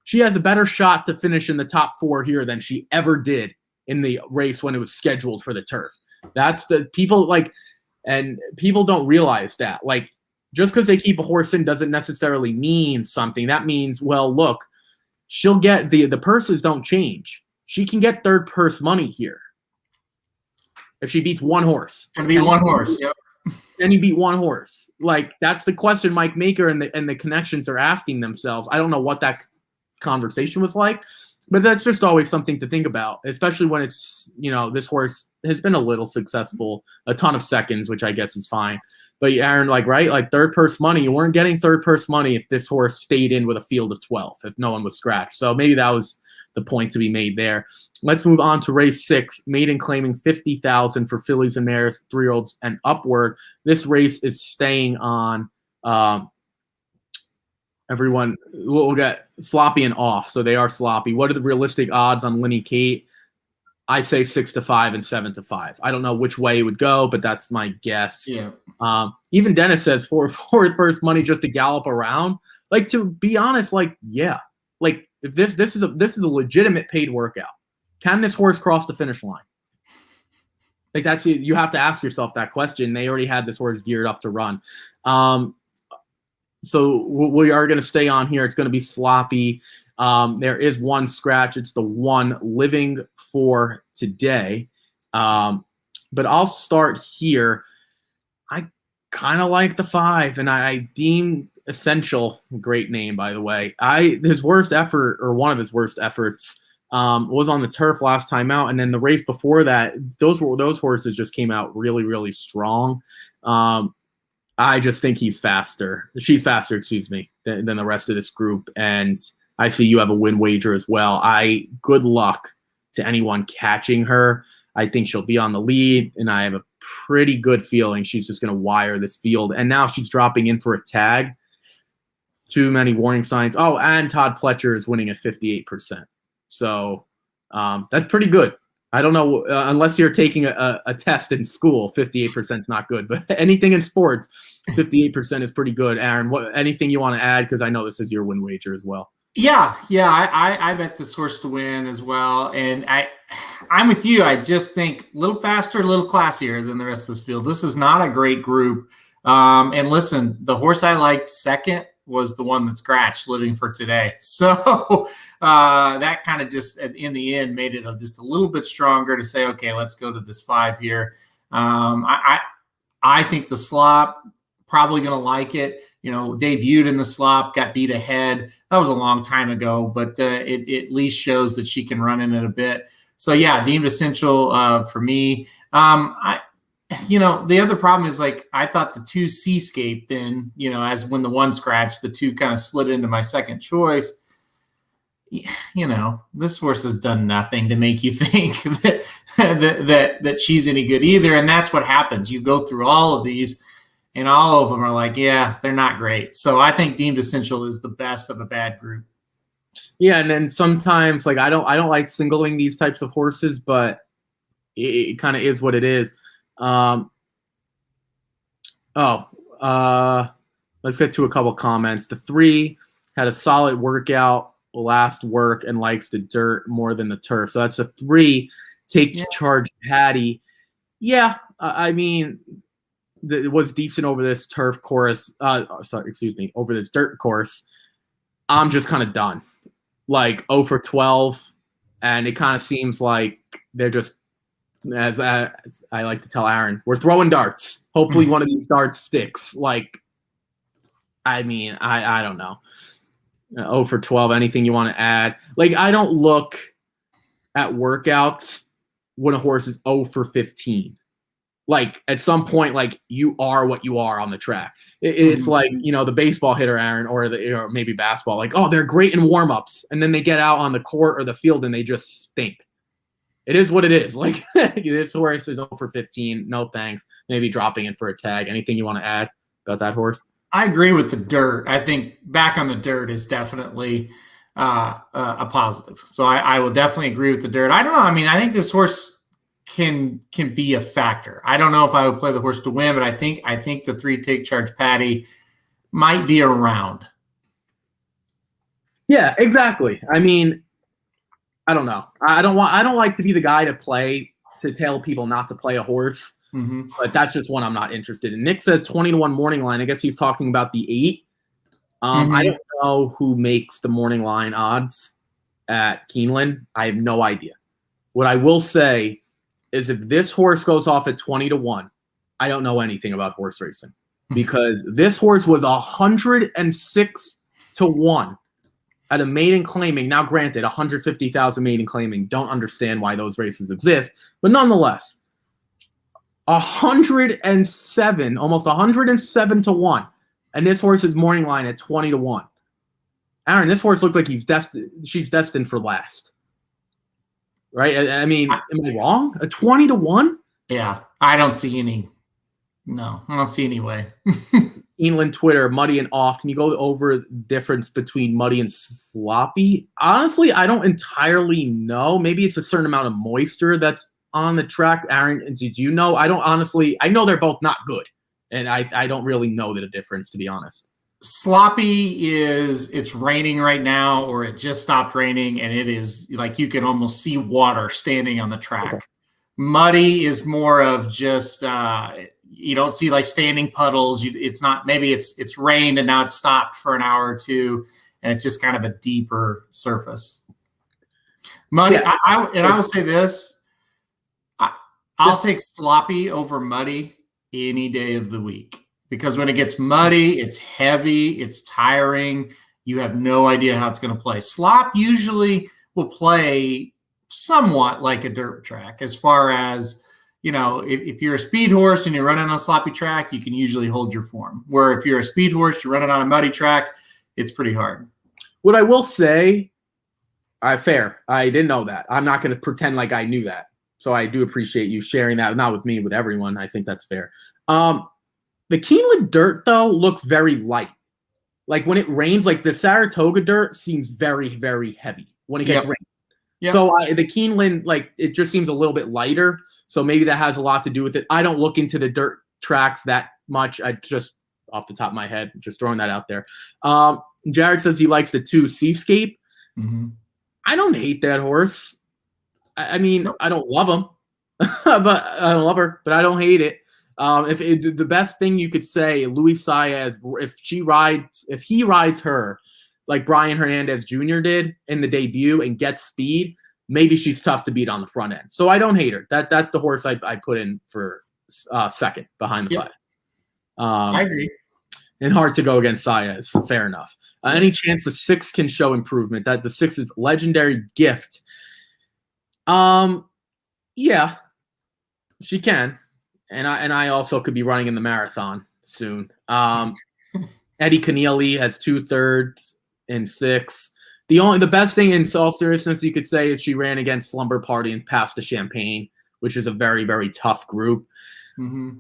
She has a better shot to finish in the top 4 here than she ever did in the race when it was scheduled for the turf. That's the people and people don't realize that. Like, just because they keep a horse in doesn't necessarily mean something. That means, well, look, she'll get the purses don't change. She can get 3rd purse money here if she beats one horse. Can be one horse. Yep. Then you beat one horse. Like, that's the question Mike Maker and the connections are asking themselves. I don't know what that conversation was like, but that's just always something to think about, especially when it's, this horse has been a little successful, a ton of seconds, which I guess is fine. But Aaron, right? Like, 3rd purse money, you weren't getting 3rd purse money if this horse stayed in with a field of 12, if no one was scratched. So maybe that was the point to be made there. Let's move on to race 6, maiden claiming 50,000 for fillies and mares, 3-year-olds and upward. This race is staying on. Everyone will get sloppy and off, so they are sloppy. What are the realistic odds on Linny Kate? I say 6-5 and 7-5. I don't know which way it would go, but that's my guess. Yeah. Even Dennis says for first money just to gallop around. Like, to be honest, like, yeah, like if this is a legitimate paid workout. Can this horse cross the finish line? Like, that's, you have to ask yourself that question. They already had this horse geared up to run. So we are going to stay on here. It's going to be sloppy. There is one scratch. It's the one living for today. But I'll start here. I kind of like the 5, and I deem Essential, great name, by the way. His worst effort, or one of his worst efforts, was on the turf last time out. And then the race before that, those horses just came out really, really strong. I just think she's faster, than the rest of this group. And I see you have a win wager as well. Good luck to anyone catching her. I think she'll be on the lead, and I have a pretty good feeling she's just going to wire this field. And now she's dropping in for a tag. Too many warning signs. Oh, and Todd Pletcher is winning at 58%. So that's pretty good. I don't know, unless you're taking a test in school, 58% is not good. But anything in sports, 58% is pretty good. Aaron, anything you want to add? Because I know this is your win wager as well. Yeah, I bet this horse to win as well. And I'm with you. I just think a little faster, a little classier than the rest of this field. This is not a great group. And listen, the horse I liked second was the one that scratched living for today. So that kind of just in the end made it just a little bit stronger to say, okay, let's go to this 5 here. I think the slop, probably going to like it. Debuted in the slop, got beat ahead. That was a long time ago, but it at least shows that she can run in it a bit. So yeah, deemed Essential for me. The other problem is, like, I thought the 2 Seascape then, as when the 1 scratched, the 2 kind of slid into my second choice. This horse has done nothing to make you think that she's any good either. And that's what happens. You go through all of these, and all of them are like, yeah, they're not great. So I think deemed Essential is the best of a bad group. Yeah, and then sometimes, like, I don't like singling these types of horses, but it kind of is what it is. Let's get to a couple comments. The 3 had a solid workout last work and likes the dirt more than the turf. So that's a 3. Take charge, Patty. Yeah, I mean, it was decent over this turf course. Over this dirt course. I'm just kind of done. Like 0 for 12, and it kind of seems like they're just, as I like to tell Aaron, we're throwing darts. Hopefully one of these darts sticks. Like, I mean, I don't know. 0 for 12, anything you want to add? Like, I don't look at workouts when a horse is 0 for 15. Like, at some point, like, you are what you are on the track. It's like, the baseball hitter, Aaron, or maybe basketball. Like, oh, they're great in warm-ups, and then they get out on the court or the field and they just stink. It is what it is. Like, this horse is 0 for 15. No thanks. Maybe dropping in for a tag. Anything you want to add about that horse? I agree with the dirt. I think back on the dirt is definitely a positive. So I will definitely agree with the dirt. I don't know. I mean, I think this horse can be a factor. I don't know if I would play the horse to win, but I think the 3 Take Charge Patty might be around. Yeah, exactly. I mean, I don't know. I don't like to be the guy to tell people not to play a horse. Mm-hmm. But that's just one I'm not interested in. Nick says 20-1 morning line. I guess he's talking about the 8. I don't know who makes the morning line odds at Keeneland. I have no idea. What I will say is, if this horse goes off at 20-1, I don't know anything about horse racing, because this horse was 106-1 at a maiden claiming. Now, granted, 150,000 maiden claiming. Don't understand why those races exist, but nonetheless, 107, almost 107-1, and this horse's morning line at 20-1. Aaron, this horse looks like she's destined for last. right? I mean, am I wrong? A 20-1? Yeah, I don't see any. No, I don't see any way. Keeneland Twitter, muddy and off. Can you go over the difference between muddy and sloppy? Honestly, I don't entirely know. Maybe it's a certain amount of moisture that's on the track. Aaron, did you know? I don't honestly. I know they're both not good, and I don't really know the difference, to be honest. Sloppy is it's raining right now, or it just stopped raining, and it is like you can almost see water standing on the track. Okay. Muddy is more of just you don't see like standing puddles. It's not, maybe it's rained and now it's stopped for an hour or two, and it's just kind of a deeper surface. Muddy, yeah. I will say this: I'll take sloppy over muddy any day of the week. Because when it gets muddy, it's heavy, it's tiring. You have no idea how it's going to play. Slop usually will play somewhat like a dirt track as far as, if you're a speed horse and you're running on a sloppy track, you can usually hold your form. Where if you're a speed horse, you're running on a muddy track, it's pretty hard. What I will say, fair. I didn't know that. I'm not going to pretend like I knew that. So I do appreciate you sharing that, not with me, with everyone. I think that's fair. The Keeneland dirt, though, looks very light. Like when it rains, like the Saratoga dirt seems very, very heavy when it gets rain. Yep. So the Keeneland, like it just seems a little bit lighter. So maybe that has a lot to do with it. I don't look into the dirt tracks that much. I just, off the top of my head, just throwing that out there. Jared says he likes the 2 Seascape. Mm-hmm. I don't hate that horse. I mean, nope. I don't love him, but I don't love her, but I don't hate it. The best thing you could say, Luis Saez, if he rides her like Brian Hernandez Jr. did in the debut and gets speed, maybe she's tough to beat on the front end. So I don't hate her. That's the horse I put in for second behind the 5. I agree. And hard to go against Saez. Fair enough. Any chance the 6 can show improvement? That the 6 is legendary gift. Yeah, she can. And I also could be running in the marathon soon. Eddie Keneally has 2/3 and 6. The best thing in all seriousness you could say is she ran against Slumber Party and passed the Champagne, which is a very, very tough group. Mm-hmm.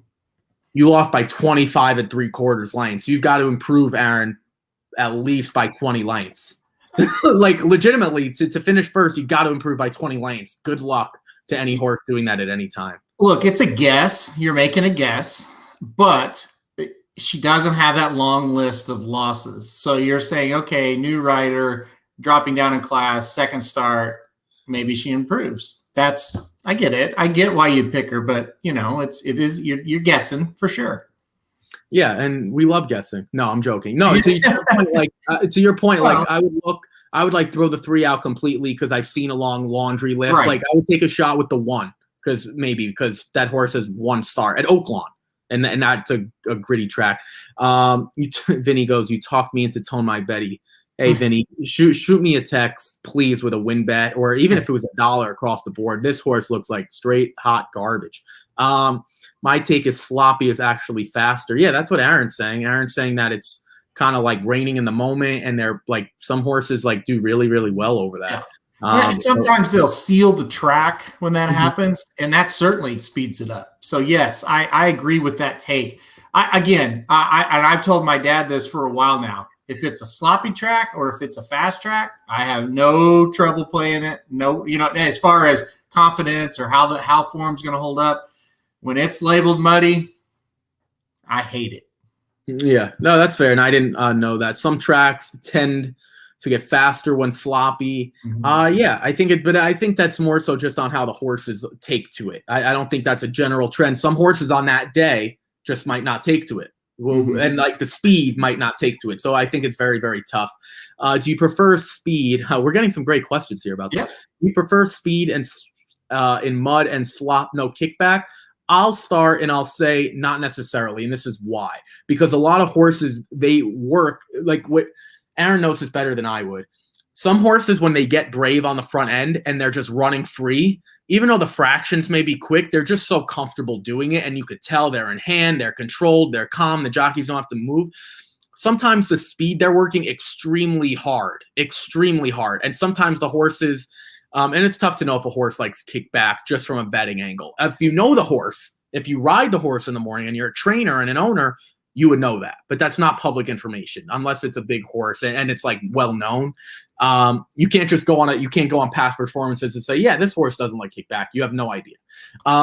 You lost by 25 3/4 lengths. You've got to improve, Aaron, at least by 20 lengths. Like legitimately, to finish first, you got to improve by 20 lengths. Good luck to any horse doing that at any time. Look, it's a guess. You're making a guess, but she doesn't have that long list of losses. So you're saying, okay, new rider, dropping down in class, second start, maybe she improves. I get it. I get why you'd pick her, but you're guessing for sure. Yeah, and we love guessing. No, I'm joking. No, to your point, I would like throw the 3 out completely because I've seen a long laundry list. Right. Like I would take a shot with the 1 because that horse has 1 star at Oaklawn, and that's a gritty track. Vinny goes, you talked me into Tone My Betty. Hey, Vinny, shoot me a text, please, with a win bet, or even if it was $1 across the board. This horse looks like straight hot garbage. My take is sloppy is actually faster. Yeah, that's what Aaron's saying. Aaron's saying that it's kind of like raining in the moment, and they're like some horses like do really, really well over that. Yeah. And sometimes they'll seal the track when that happens, and that certainly speeds it up. So yes, I agree with that take. I've told my dad this for a while now. If it's a sloppy track or if it's a fast track, I have no trouble playing it. No, as far as confidence or how form's going to hold up, when it's labeled muddy, I hate it. Yeah, no, that's fair. And I didn't know that. Some tracks tend to get faster when sloppy. Mm-hmm. Yeah, I think that's more so just on how the horses take to it. I don't think that's a general trend. Some horses on that day just might not take to it. And like the speed might not take to it. So I think it's very, very tough. Do you prefer speed? We're getting some great questions here about that. Do you prefer speed and in mud and slop, no kickback? I'll start and I'll say not necessarily. And this is why. Because a lot of horses, they work like what Aaron knows this better than I would. Some horses, when they get brave on the front end and they're just running free, even though the fractions may be quick, they're just so comfortable doing it. And you could tell they're in hand, they're controlled, they're calm. The jockeys don't have to move. Sometimes the speed, they're working extremely hard. And sometimes the horses And it's tough to know if a horse likes kickback just from a betting angle. If you know the horse, if you ride the horse in the morning and you're a trainer and an owner, you would know that. But that's not public information unless it's a big horse and it's like well known. You can't just go on it. You can't go on past performances and say, yeah, this horse doesn't like kickback. You have no idea.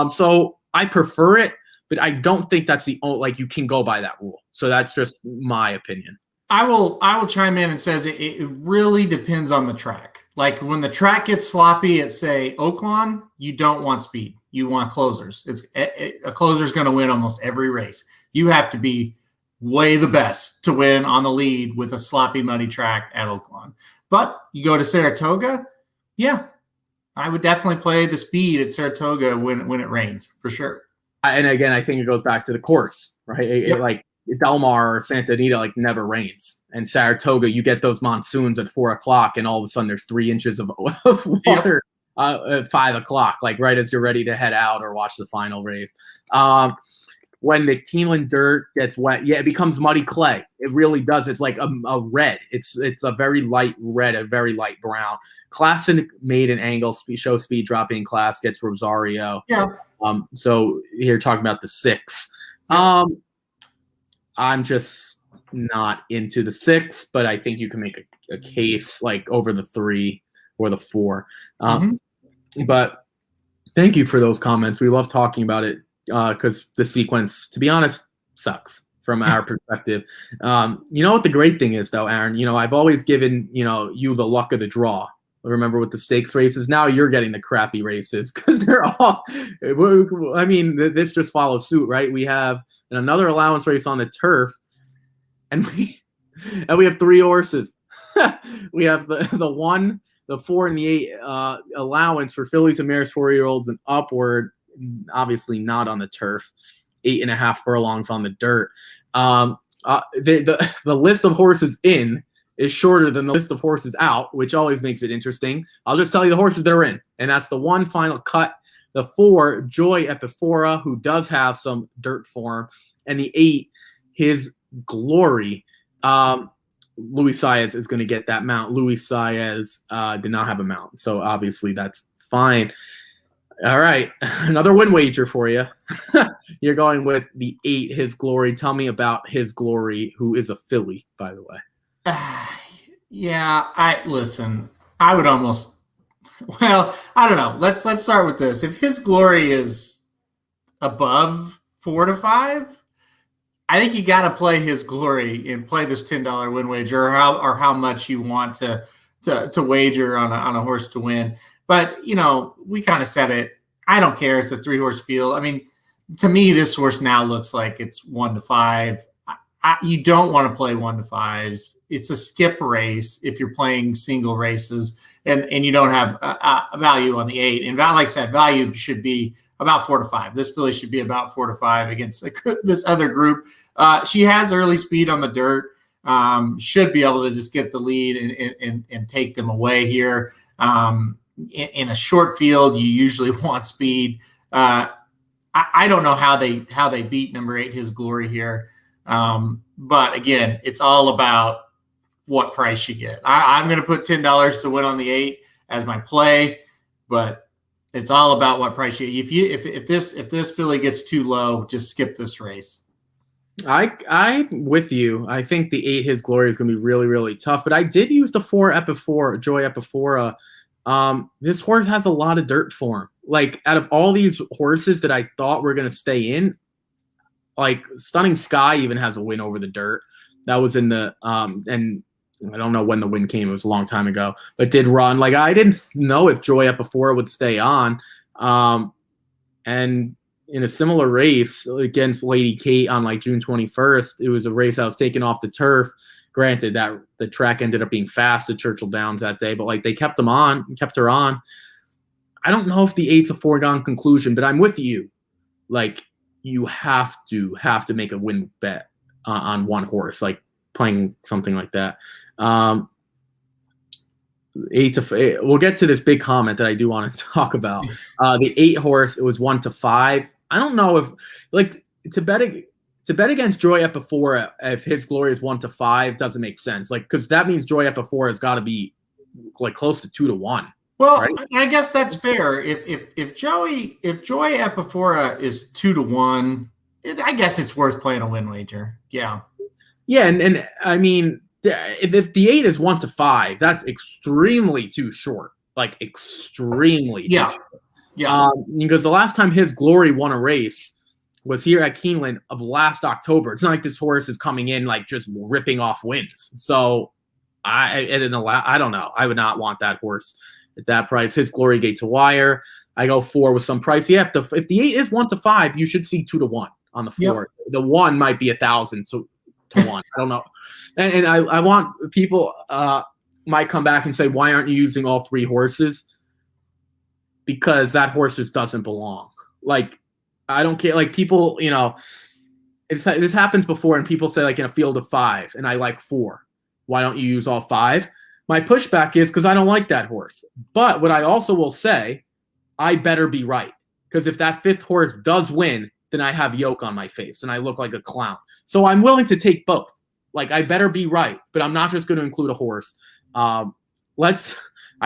So I prefer it, but I don't think that's the only, like you can go by that rule. So that's just my opinion. I will chime in and says it really depends on the track. Like when the track gets sloppy at say Oaklawn, you don't want speed. You want closers. A closer is going to win almost every race. You have to be way the best to win on the lead with a sloppy, muddy track at Oaklawn. But you go to Saratoga, yeah, I would definitely play the speed at Saratoga when it rains for sure. And again, I think it goes back to the course, right? Yep. Like Del Mar or Santa Anita, like never rains. And Saratoga, you get those monsoons at 4 o'clock, and all of a sudden there's 3 inches of water at 5 o'clock, like right as you're ready to head out or watch the final race. When the Keeneland dirt gets wet, yeah, it becomes muddy clay. It really does. It's like a red. It's a very light red, a very light brown. Classic made an angle show speed dropping class gets Rosario. Yeah. So here talking about the 6. I'm just not into the 6, but I think you can make a case like over the 3 or the 4. But thank you for those comments. We love talking about it because the sequence, to be honest, sucks from our perspective. You know what the great thing is, though, Aaron? You know, I've always given, you the luck of the draw. Remember with the stakes races? Now you're getting the crappy races because they're all – I mean, this just follows suit, right? We have another allowance race on the turf, and we have 3 horses. We have the 1, the 4, and the 8 allowance for fillies and mares 4-year-olds and upward, obviously not on the turf, 8.5 furlongs on the dirt. The list of horses in is shorter than the list of horses out, which always makes it interesting. I'll just tell you the horses that are in, and that's the 1 Final Cut, the 4 Joy Epiphora, who does have some dirt form, and the 8 His Glory. Luis Saez is going to get that mount. Luis Saez did not have a mount, so obviously that's fine. All right, another win wager for you. You're going with the 8 His Glory. Tell me about His Glory, who is a filly, by the way. Yeah, I would almost, well, I don't know. Let's start with this. If His Glory is above 4 to 5, I think you got to play His Glory and play this $10 win wager, or how much you want to wager on a horse to win. But we kind of said it. I don't care. It's a 3-horse field. I mean, to me, this horse now looks like it's 1 to 5. You don't want to play 1 to 5s. It's a skip race if you're playing single races, and you don't have a value on the 8. And like I said, value should be about 4 to 5. This filly should be about 4 to 5 against this other group. She has early speed on the dirt. Should be able to just get the lead and take them away here. In a short field, you usually want speed. I don't know how they beat number 8 His Glory here. But again, it's all about what price you get. I'm going to put $10 to win on the 8 as my play, but it's all about what price you get. If this filly gets too low, just skip this race. I'm with you. I think the 8 His Glory is going to be really, really tough, but I did use the 4 Epiphora, Joy Epiphora. This horse has a lot of dirt form. Like out of all these horses that I thought were going to stay in, like Stunning Sky even has a win over the dirt. That was in the and I don't know when the win came. It was a long time ago, but did run. Like I didn't know if Joy Epiphora would stay on. And in a similar race against Lady Kate on like June 21st, it was a race I was taking off the turf. Granted that the track ended up being fast at Churchill Downs that day, but like they kept her on. I don't know if the 8's a foregone conclusion, but I'm with you. Like you have to make a win bet on one horse, like playing something like that. 8 we'll get to this big comment that I do want to talk about. The 8 horse, it was 1 to 5. I don't know if like to bet against Joy Epiphora if His Glory is 1 to 5 doesn't make sense. Like because that means Joy Epiphora has got to be like close to 2 to 1 Well, right? I guess that's fair. If Joey Epifora is 2-1, I guess it's worth playing a win wager. Yeah. Yeah, and I mean, if the 8 is 1-5, that's extremely too short. Like extremely too short. Yeah. Because the last time his Glory won a race was here at Keeneland of last October. It's not like this horse is coming in like just ripping off wins. So I don't know. I would not want that horse at that price. His Glory Gate to wire. I go 4 with some price. Yeah, if the 8 is 1-5, you should see 2-1 on the 4. Yep. The 1 might be 1,000 to 1. I don't know. And I want people might come back and say, why aren't you using all 3 horses? Because that horse just doesn't belong. Like, I don't care. Like, people, this happens before, and people say, like, in a field of 5, and I like 4. Why don't you use all 5? My pushback is because I don't like that horse. But what I also will say, I better be right. Because if that 5th horse does win, then I have yolk on my face, and I look like a clown. So I'm willing to take both. Like, I better be right, but I'm not just going to include a horse. I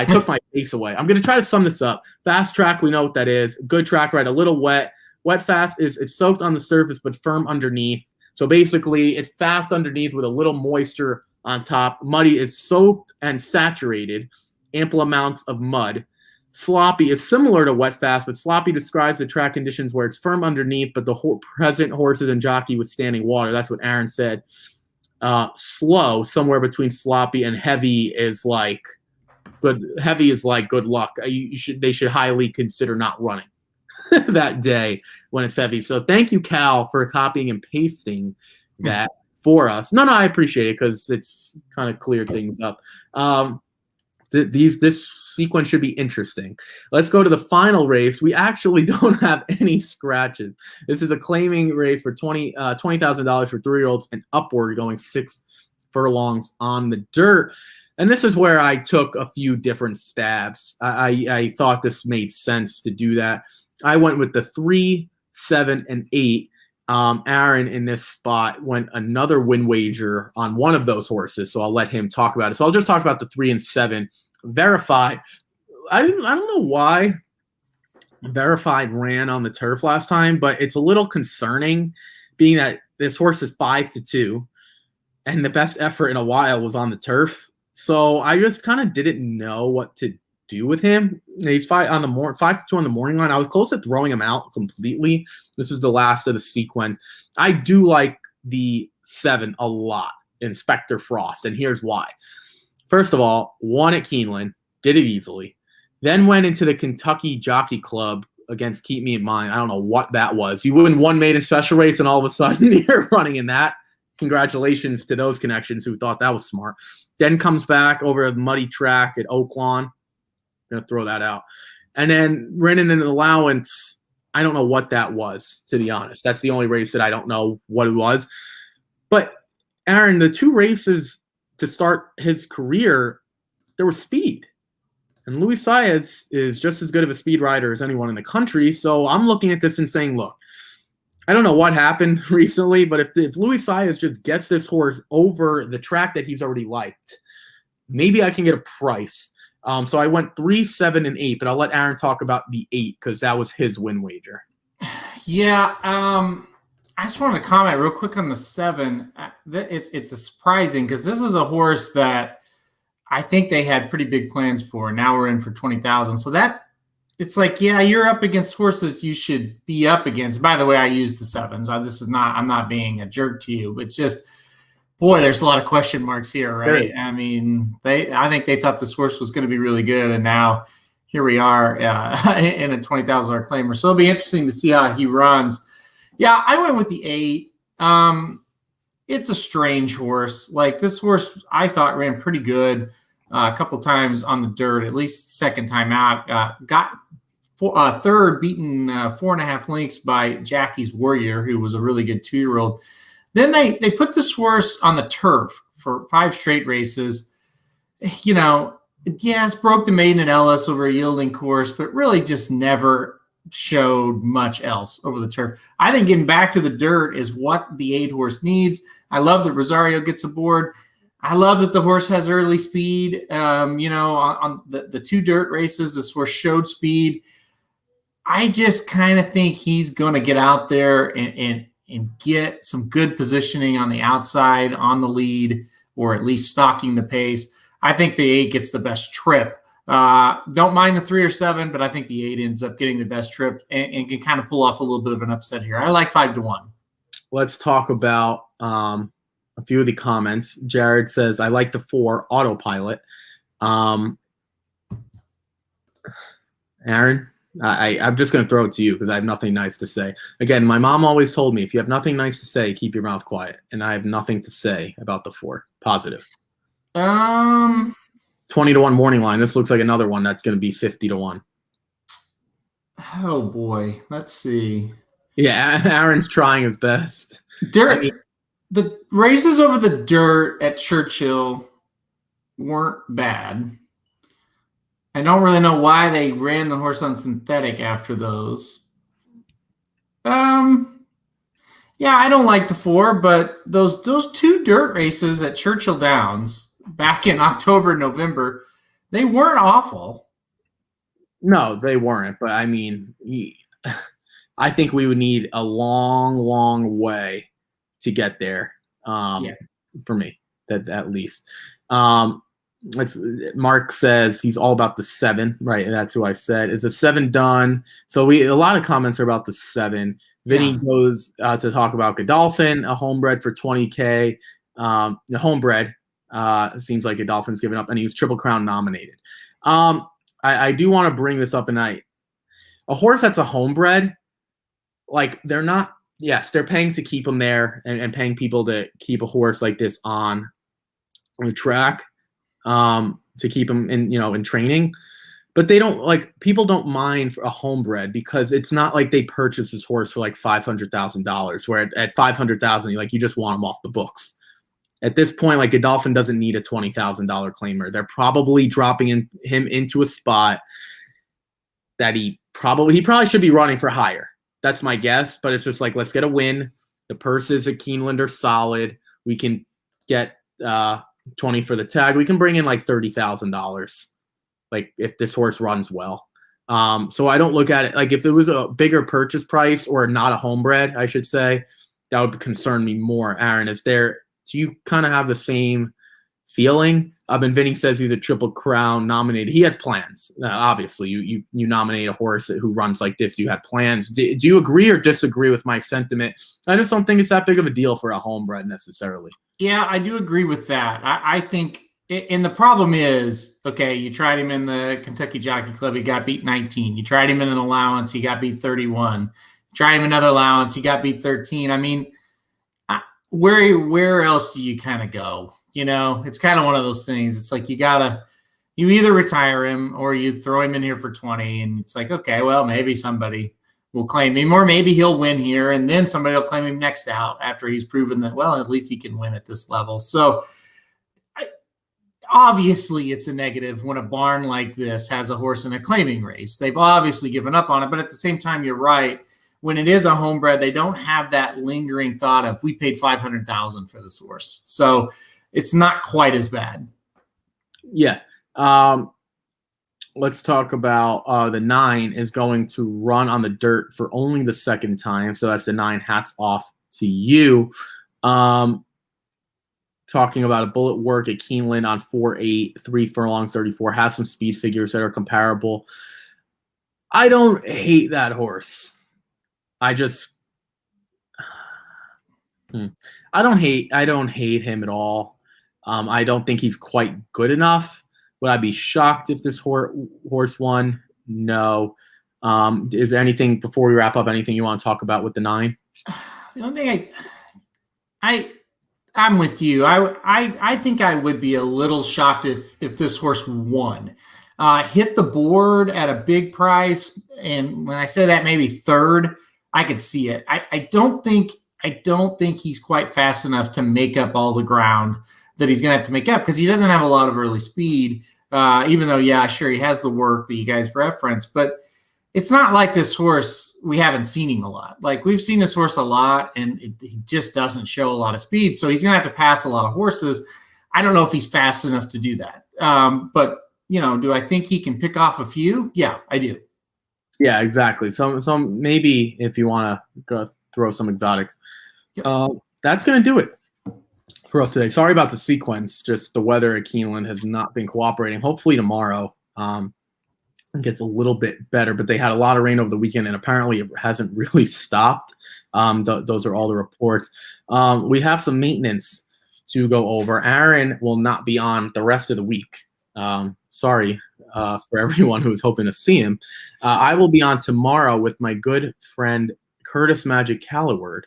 took my face away. I'm going to try to sum this up. Fast track, we know what that is. Good track ride, a little wet. Wet fast is it's soaked on the surface but firm underneath. So basically, it's fast underneath with a little moisture on top. Muddy is soaked and saturated, ample amounts of mud. Sloppy is similar to wet fast, but sloppy describes the track conditions where it's firm underneath, but the present horses and jockey withstanding water. That's what Aaron said. Slow, somewhere between sloppy and heavy is like good. Heavy is like good luck. They should highly consider not running that day when it's heavy. So thank you, Cal, for copying and pasting that for us. No, I appreciate it because it's kind of cleared things up. This sequence should be interesting. Let's go to the final race. We actually don't have any scratches. This is a claiming race for $20,000 for 3-year-olds and upward, going 6 furlongs on the dirt. And this is where I took a few different stabs. I thought this made sense to do that. I went with the 3, 7, and 8. Aaron in this spot went another win wager on one of those horses, so I'll let him talk about it. So I'll just talk about the 3 and 7. Verified. I don't know why Verified ran on the turf last time, but it's a little concerning, being that this horse is 5-2, and the best effort in a while was on the turf. So I just kind of didn't know what to do with him. He's 5-2 on the morning line. I was close to throwing him out completely. This was the last of the sequence. I do like the 7 a lot, Inspector Frost, and here's why. First of all, won at Keeneland, did it easily. Then went into the Kentucky Jockey Club against Keep Me in Mind. I don't know what that was. You win one maiden special race, and all of a sudden you're running in that. Congratulations to those connections who thought that was smart. Then comes back over a muddy track at Oaklawn. Going to throw that out. And then ran in an allowance. I don't know what that was, to be honest. That's the only race that I don't know what it was. But, Aaron, the 2 races to start his career, there was speed. And Luis Saez is just as good of a speed rider as anyone in the country. So I'm looking at this and saying, look, I don't know what happened recently, but if Luis Saez just gets this horse over the track that he's already liked, maybe I can get a price. So I went 3, 7, and 8, but I'll let Aaron talk about the 8 because that was his win wager. Yeah, I just wanted to comment real quick on the 7. It's a surprising because this is a horse that I think they had pretty big plans for. Now we're in for 20,000. So it's like, yeah, you're up against horses you should be up against. By the way, I used the 7s. I'm not being a jerk to you. It's just, boy, there's a lot of question marks here, right? Right. I mean, I think they thought this horse was going to be really good, and now here we are in a $20,000 claimer. So it'll be interesting to see how he runs. Yeah, I went with the 8. It's a strange horse. Like, this horse, I thought ran pretty good a couple times on the dirt, at least second time out. Got third, beaten 4.5 lengths by Jackie's Warrior, who was a really good 2-year-old. Then they put this horse on the turf for 5 straight races. Yes, broke the maiden at Ellis over a yielding course, but really just never showed much else over the turf. I think getting back to the dirt is what the 8 horse needs. I love that Rosario gets aboard. I love that the horse has early speed. On the 2 dirt races, this horse showed speed. I just kind of think he's going to get out there and get some good positioning on the outside, on the lead, or at least stalking the pace. I think the 8 gets the best trip. Don't mind the 3 or 7, but I think the 8 ends up getting the best trip and can kind of pull off a little bit of an upset here. I like 5-1. Let's talk about a few of the comments. Jared says, I like the 4 autopilot. Aaron, I'm just going to throw it to you because I have nothing nice to say. Again, my mom always told me, if you have nothing nice to say, keep your mouth quiet. And I have nothing to say about the 4. Positive. 20-1 morning line. This looks like another one that's going to be 50-1. Oh, boy. Let's see. Yeah, Aaron's trying his best. The races over the dirt at Churchill weren't bad. I don't really know why they ran the horse on synthetic after those. Yeah, I don't like the 4, but those 2 dirt races at Churchill Downs back in October, November, they weren't awful. No, they weren't. But I mean, I think we would need a long, long way to get there. For me, that at least. Mark says he's all about the 7, right? That's who I said. Is a 7 done? So a lot of comments are about the 7. Vinny goes to talk about Godolphin, a homebred for $20K. The homebred seems like Godolphin's given up, and he was Triple Crown nominated. I do want to bring this up, and a horse that's a homebred, like they're not. Yes, they're paying to keep him there, and paying people to keep a horse like this on the track. To keep them in training, but they don't people don't mind for a homebred because it's not like they purchase this horse for like $500,000 where at $500,000 you just want him off the books. At this point, like Godolphin doesn't need a $20,000 claimer. They're probably dropping him into a spot that he probably should be running for higher. That's my guess, but it's just like, let's get a win. The purses at Keeneland are solid. We can get 20 for the tag. We can bring in like $30,000 like if this horse runs well. So I don't look at it like if it was a bigger purchase price or not a homebred, I should say, that would concern me more. Aaron, do you kind of have the same feeling? Vinny says he's a Triple Crown nominated. He had plans. Obviously, you nominate a horse who runs like this. You had plans. Do you agree or disagree with my sentiment? I just don't think it's that big of a deal for a homebred necessarily. Yeah, I do agree with that. I think, and the problem is, okay, you tried him in the Kentucky Jockey Club, he got beat 19. You tried him in an allowance, he got beat 31. You tried him another allowance, he got beat 13. I mean, where else do you kind of go? It's kind of one of those things. It's like you either retire him or you throw him in here for 20, and it's like, okay, well, maybe somebody will claim him, or maybe he'll win here, and then somebody will claim him next out after he's proven that, well, at least he can win at this level. So obviously it's a negative when a barn like this has a horse in a claiming race. They've obviously given up on it, but at the same time, you're right. When it is a homebred, they don't have that lingering thought of, we paid $500,000 for this horse. So it's not quite as bad. Yeah. Let's talk about the 9 is going to run on the dirt for only the second time. So that's the 9. Hats off to you. Talking about a bullet work at Keeneland on 4.8, 3 furlongs, 34. Has some speed figures that are comparable. I don't hate that horse. I don't hate him at all. I don't think he's quite good enough. Would I be shocked if this horse won? No. Is there anything, before we wrap up, anything you want to talk about with the 9? The only thing I'm with you. I think I would be a little shocked if this horse won. Hit the board at a big price, and when I say that, maybe third, I could see it. I don't think he's quite fast enough to make up all the ground that he's going to have to make up, because he doesn't have a lot of early speed. Even though, yeah, sure, he has the work that you guys reference, but it's not like this horse, we haven't seen him a lot. Like, we've seen this horse a lot, and he just doesn't show a lot of speed. So he's going to have to pass a lot of horses. I don't know if he's fast enough to do that. But, do I think he can pick off a few? Yeah, I do. Yeah, exactly. So maybe if you want to go throw some exotics, that's going to do it for us today. Sorry about the sequence. Just the weather at Keeneland has not been cooperating. Hopefully tomorrow it gets a little bit better, but they had a lot of rain over the weekend, and apparently it hasn't really stopped. Those are all the reports. We have some maintenance to go over. Aaron will not be on the rest of the week. Sorry for everyone who was hoping to see him. I will be on tomorrow with my good friend Curtis Magic Calloward.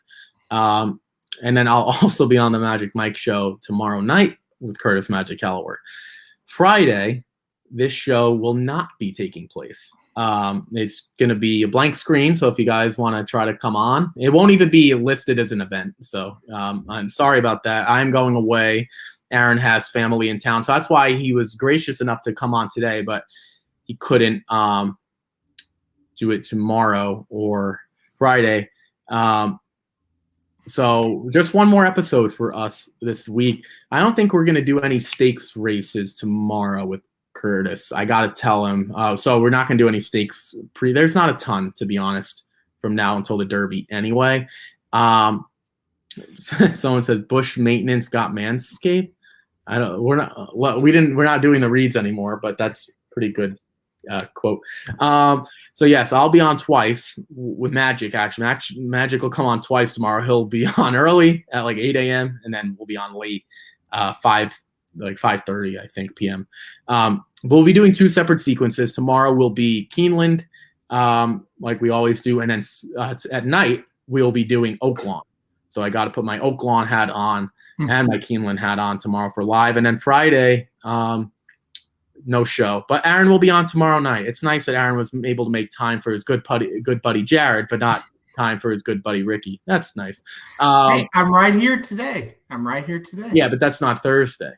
And then I'll also be on the Magic Mike show tomorrow night with Curtis Magic Calloward. Friday, this show will not be taking place. It's going to be a blank screen, so if you guys want to try to come on, it won't even be listed as an event. So I'm sorry about that. I'm going away. Aaron has family in town, so that's why he was gracious enough to come on today, but he couldn't do it tomorrow or Friday. So just one more episode for us this week. I don't think we're going to do any stakes races tomorrow with Curtis. I got to tell him. So we're not going to do any stakes. There's not a ton, to be honest, from now until the Derby anyway. Someone says Bush maintenance got Manscaped. We're not doing the reads anymore, but that's pretty good quote. So yes, I'll be on twice with Magic. Actually, Magic will come on twice tomorrow. He'll be on early at like 8 a.m. and then we'll be on late 5:30, I think, p.m. We'll be doing two separate sequences. Tomorrow will be Keeneland, like we always do, and then at night we'll be doing Oaklawn. So I got to put my Oaklawn hat on and my Keeneland hat on tomorrow for live, and then Friday. No show, but Aaron will be on tomorrow night. It's nice that Aaron was able to make time for his good buddy Jared, but not time for his good buddy Ricky. That's nice. Hey, I'm right here today. Yeah, but that's not Thursday.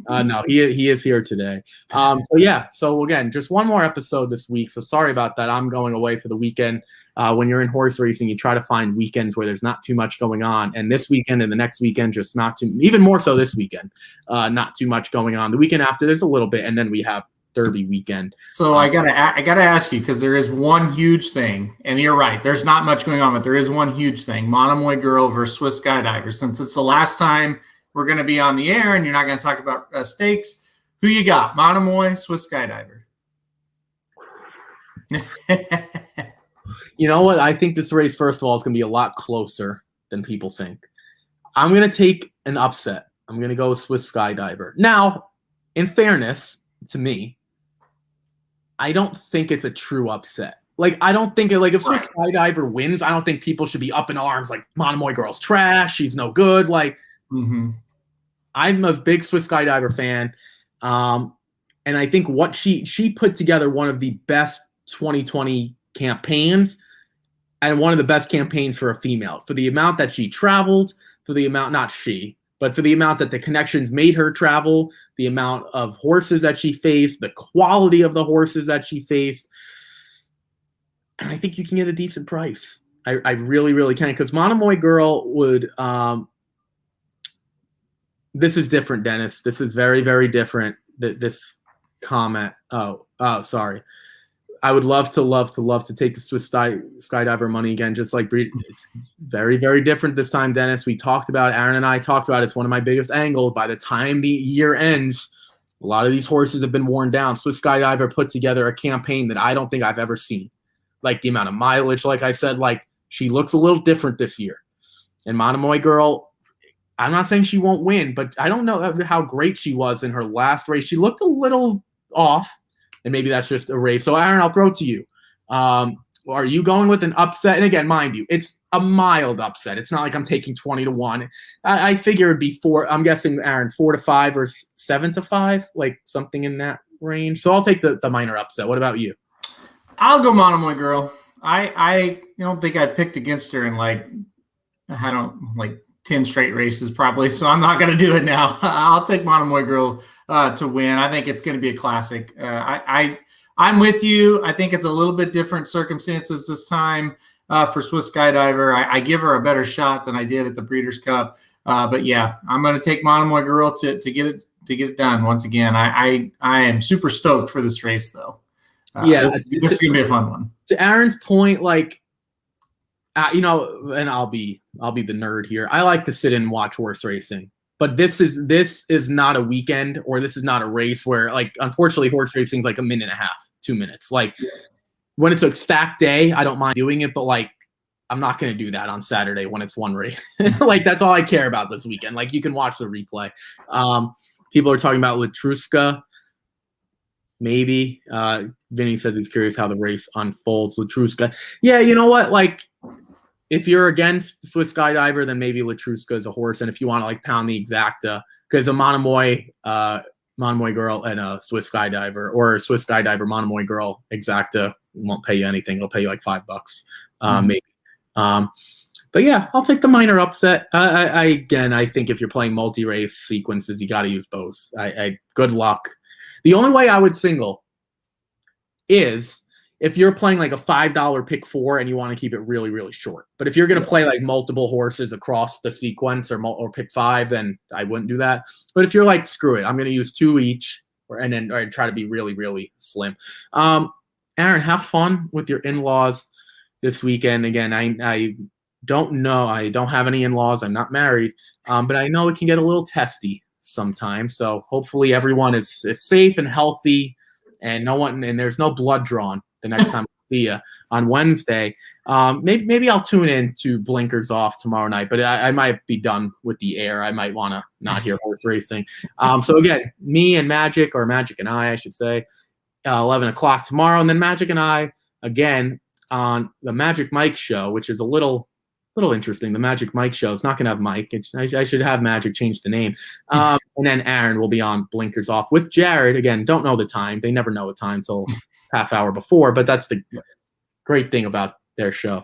No, he is here today. So again, just one more episode this week. So sorry about that. I'm going away for the weekend. When you're in horse racing, you try to find weekends where there's not too much going on. And this weekend and the next weekend, just not too, even more so this weekend, not too much going on. The weekend after, there's a little bit, and then we have Derby weekend. So I gotta ask you, because there is one huge thing, and you're right. There's not much going on, but there is one huge thing: Monomoy Girl versus Swiss Skydiver. Since it's the last time we're going to be on the air, and you're not going to talk about stakes, who you got? Monomoy, Swiss Skydiver. You know what? I think this race, first of all, is going to be a lot closer than people think. I'm going to take an upset. I'm going to go with Swiss Skydiver. Now, in fairness to me, I don't think it's a true upset. Like, I don't think if Swiss Skydiver wins, I don't think people should be up in arms like Monomoy Girl's trash. She's no good. Like, I'm a big Swiss Skydiver fan. And I think what she put together one of the best 2020 campaigns and one of the best campaigns for a female, for the amount that she traveled, for the amount, not she, but for the amount that the connections made her travel, the amount of horses that she faced, the quality of the horses that she faced. And I think you can get a decent price. I really, really can, because Monomoy Girl would this is different, Dennis. This is very, very different. This comment. Sorry. I would love to take the Swiss Skydiver money again, just like Breed. It's very, very different this time, Dennis. Aaron and I talked about it. It's one of my biggest angles. By the time the year ends, a lot of these horses have been worn down. Swiss Skydiver put together a campaign that I don't think I've ever seen. Like the amount of mileage, like I said, like she looks a little different this year. And Monomoy Girl, I'm not saying she won't win, but I don't know how great she was in her last race. She looked a little off, and maybe that's just a race. So, Aaron, I'll throw it to you. Are you going with an upset? And again, mind you, it's a mild upset. It's not like I'm taking 20-1. I figure it'd be 4. I'm guessing, Aaron, 4-5 or 7-5, like something in that range. So I'll take the minor upset. What about you? I'll go Monomoy Girl. I don't think I picked against her in like 10 straight races probably, so I'm not going to do it now. I'll take Monomoy Girl to win. I think it's going to be a classic. I'm with you. I think it's a little bit different circumstances this time for Swiss Skydiver. I give her a better shot than I did at the Breeders' Cup. But yeah, I'm going to take Monomoy Girl to get it done once again. I am super stoked for this race though. This is going to be a fun one. To Aaron's point, like, and I'll be the nerd here. I like to sit and watch horse racing, but this is not a weekend, or this is not a race where, like, unfortunately, horse racing is like a minute and a half, 2 minutes. Like, when it's a stacked day, I don't mind doing it, but like, I'm not going to do that on Saturday when it's one race. Like, that's all I care about this weekend. Like, you can watch the replay. People are talking about Latruska. Maybe. Vinny says he's curious how the race unfolds. Latruska. Yeah, you know what? Like, if you're against Swiss Skydiver, then maybe Latruska is a horse. And if you want to, like, pound the exacta, because a Monomoy Girl and a Swiss Skydiver, or a Swiss Skydiver Monomoy Girl exacta won't pay you anything. It'll pay you like $5, maybe. But yeah, I'll take the minor upset. I think if you're playing multi-race sequences, you got to use both. Good luck. The only way I would single is if you're playing like a $5 pick 4 and you want to keep it really, really short. But if you're going to play like multiple horses across the sequence, or pick 5, then I wouldn't do that. But if you're like, screw it, I'm going to use 2 each, or try to be really, really slim. Aaron, have fun with your in-laws this weekend. Again, I don't know. I don't have any in-laws. I'm not married, but I know it can get a little testy sometimes. So hopefully everyone is safe and healthy, and there's no blood drawn the next time I see you on Wednesday. Maybe I'll tune in to Blinkers Off tomorrow night, but I might be done with the air. I might want to not hear horse racing. So again, me and Magic, or Magic and I should say, 11 o'clock tomorrow, and then Magic and I again on the Magic Mike show, which is a little interesting. The Magic Mike show is not going to have Mike. I should have Magic change the name. And then Aaron will be on Blinkers Off with Jared. Again, don't know the time. They never know a time until half hour before, but that's the great thing about their show.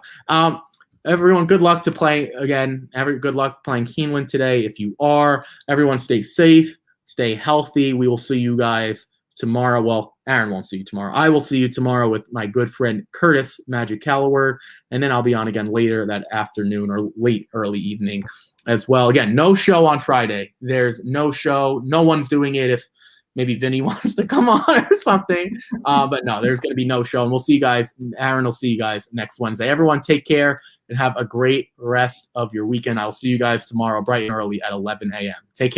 Everyone, good luck to play again. Good luck playing Keeneland today. If you are, everyone stay safe, stay healthy. We will see you guys tomorrow. Well, Aaron won't see you tomorrow. I will see you tomorrow with my good friend Curtis Magic Calloward, and then I'll be on again later that afternoon or late early evening as well. Again, no show on Friday. There's no show. No one's doing it. If maybe Vinny wants to come on or something, but no, there's going to be no show. And we'll see you guys. Aaron will see you guys next Wednesday. Everyone, take care and have a great rest of your weekend. I'll see you guys tomorrow bright and early at 11 a.m. Take care.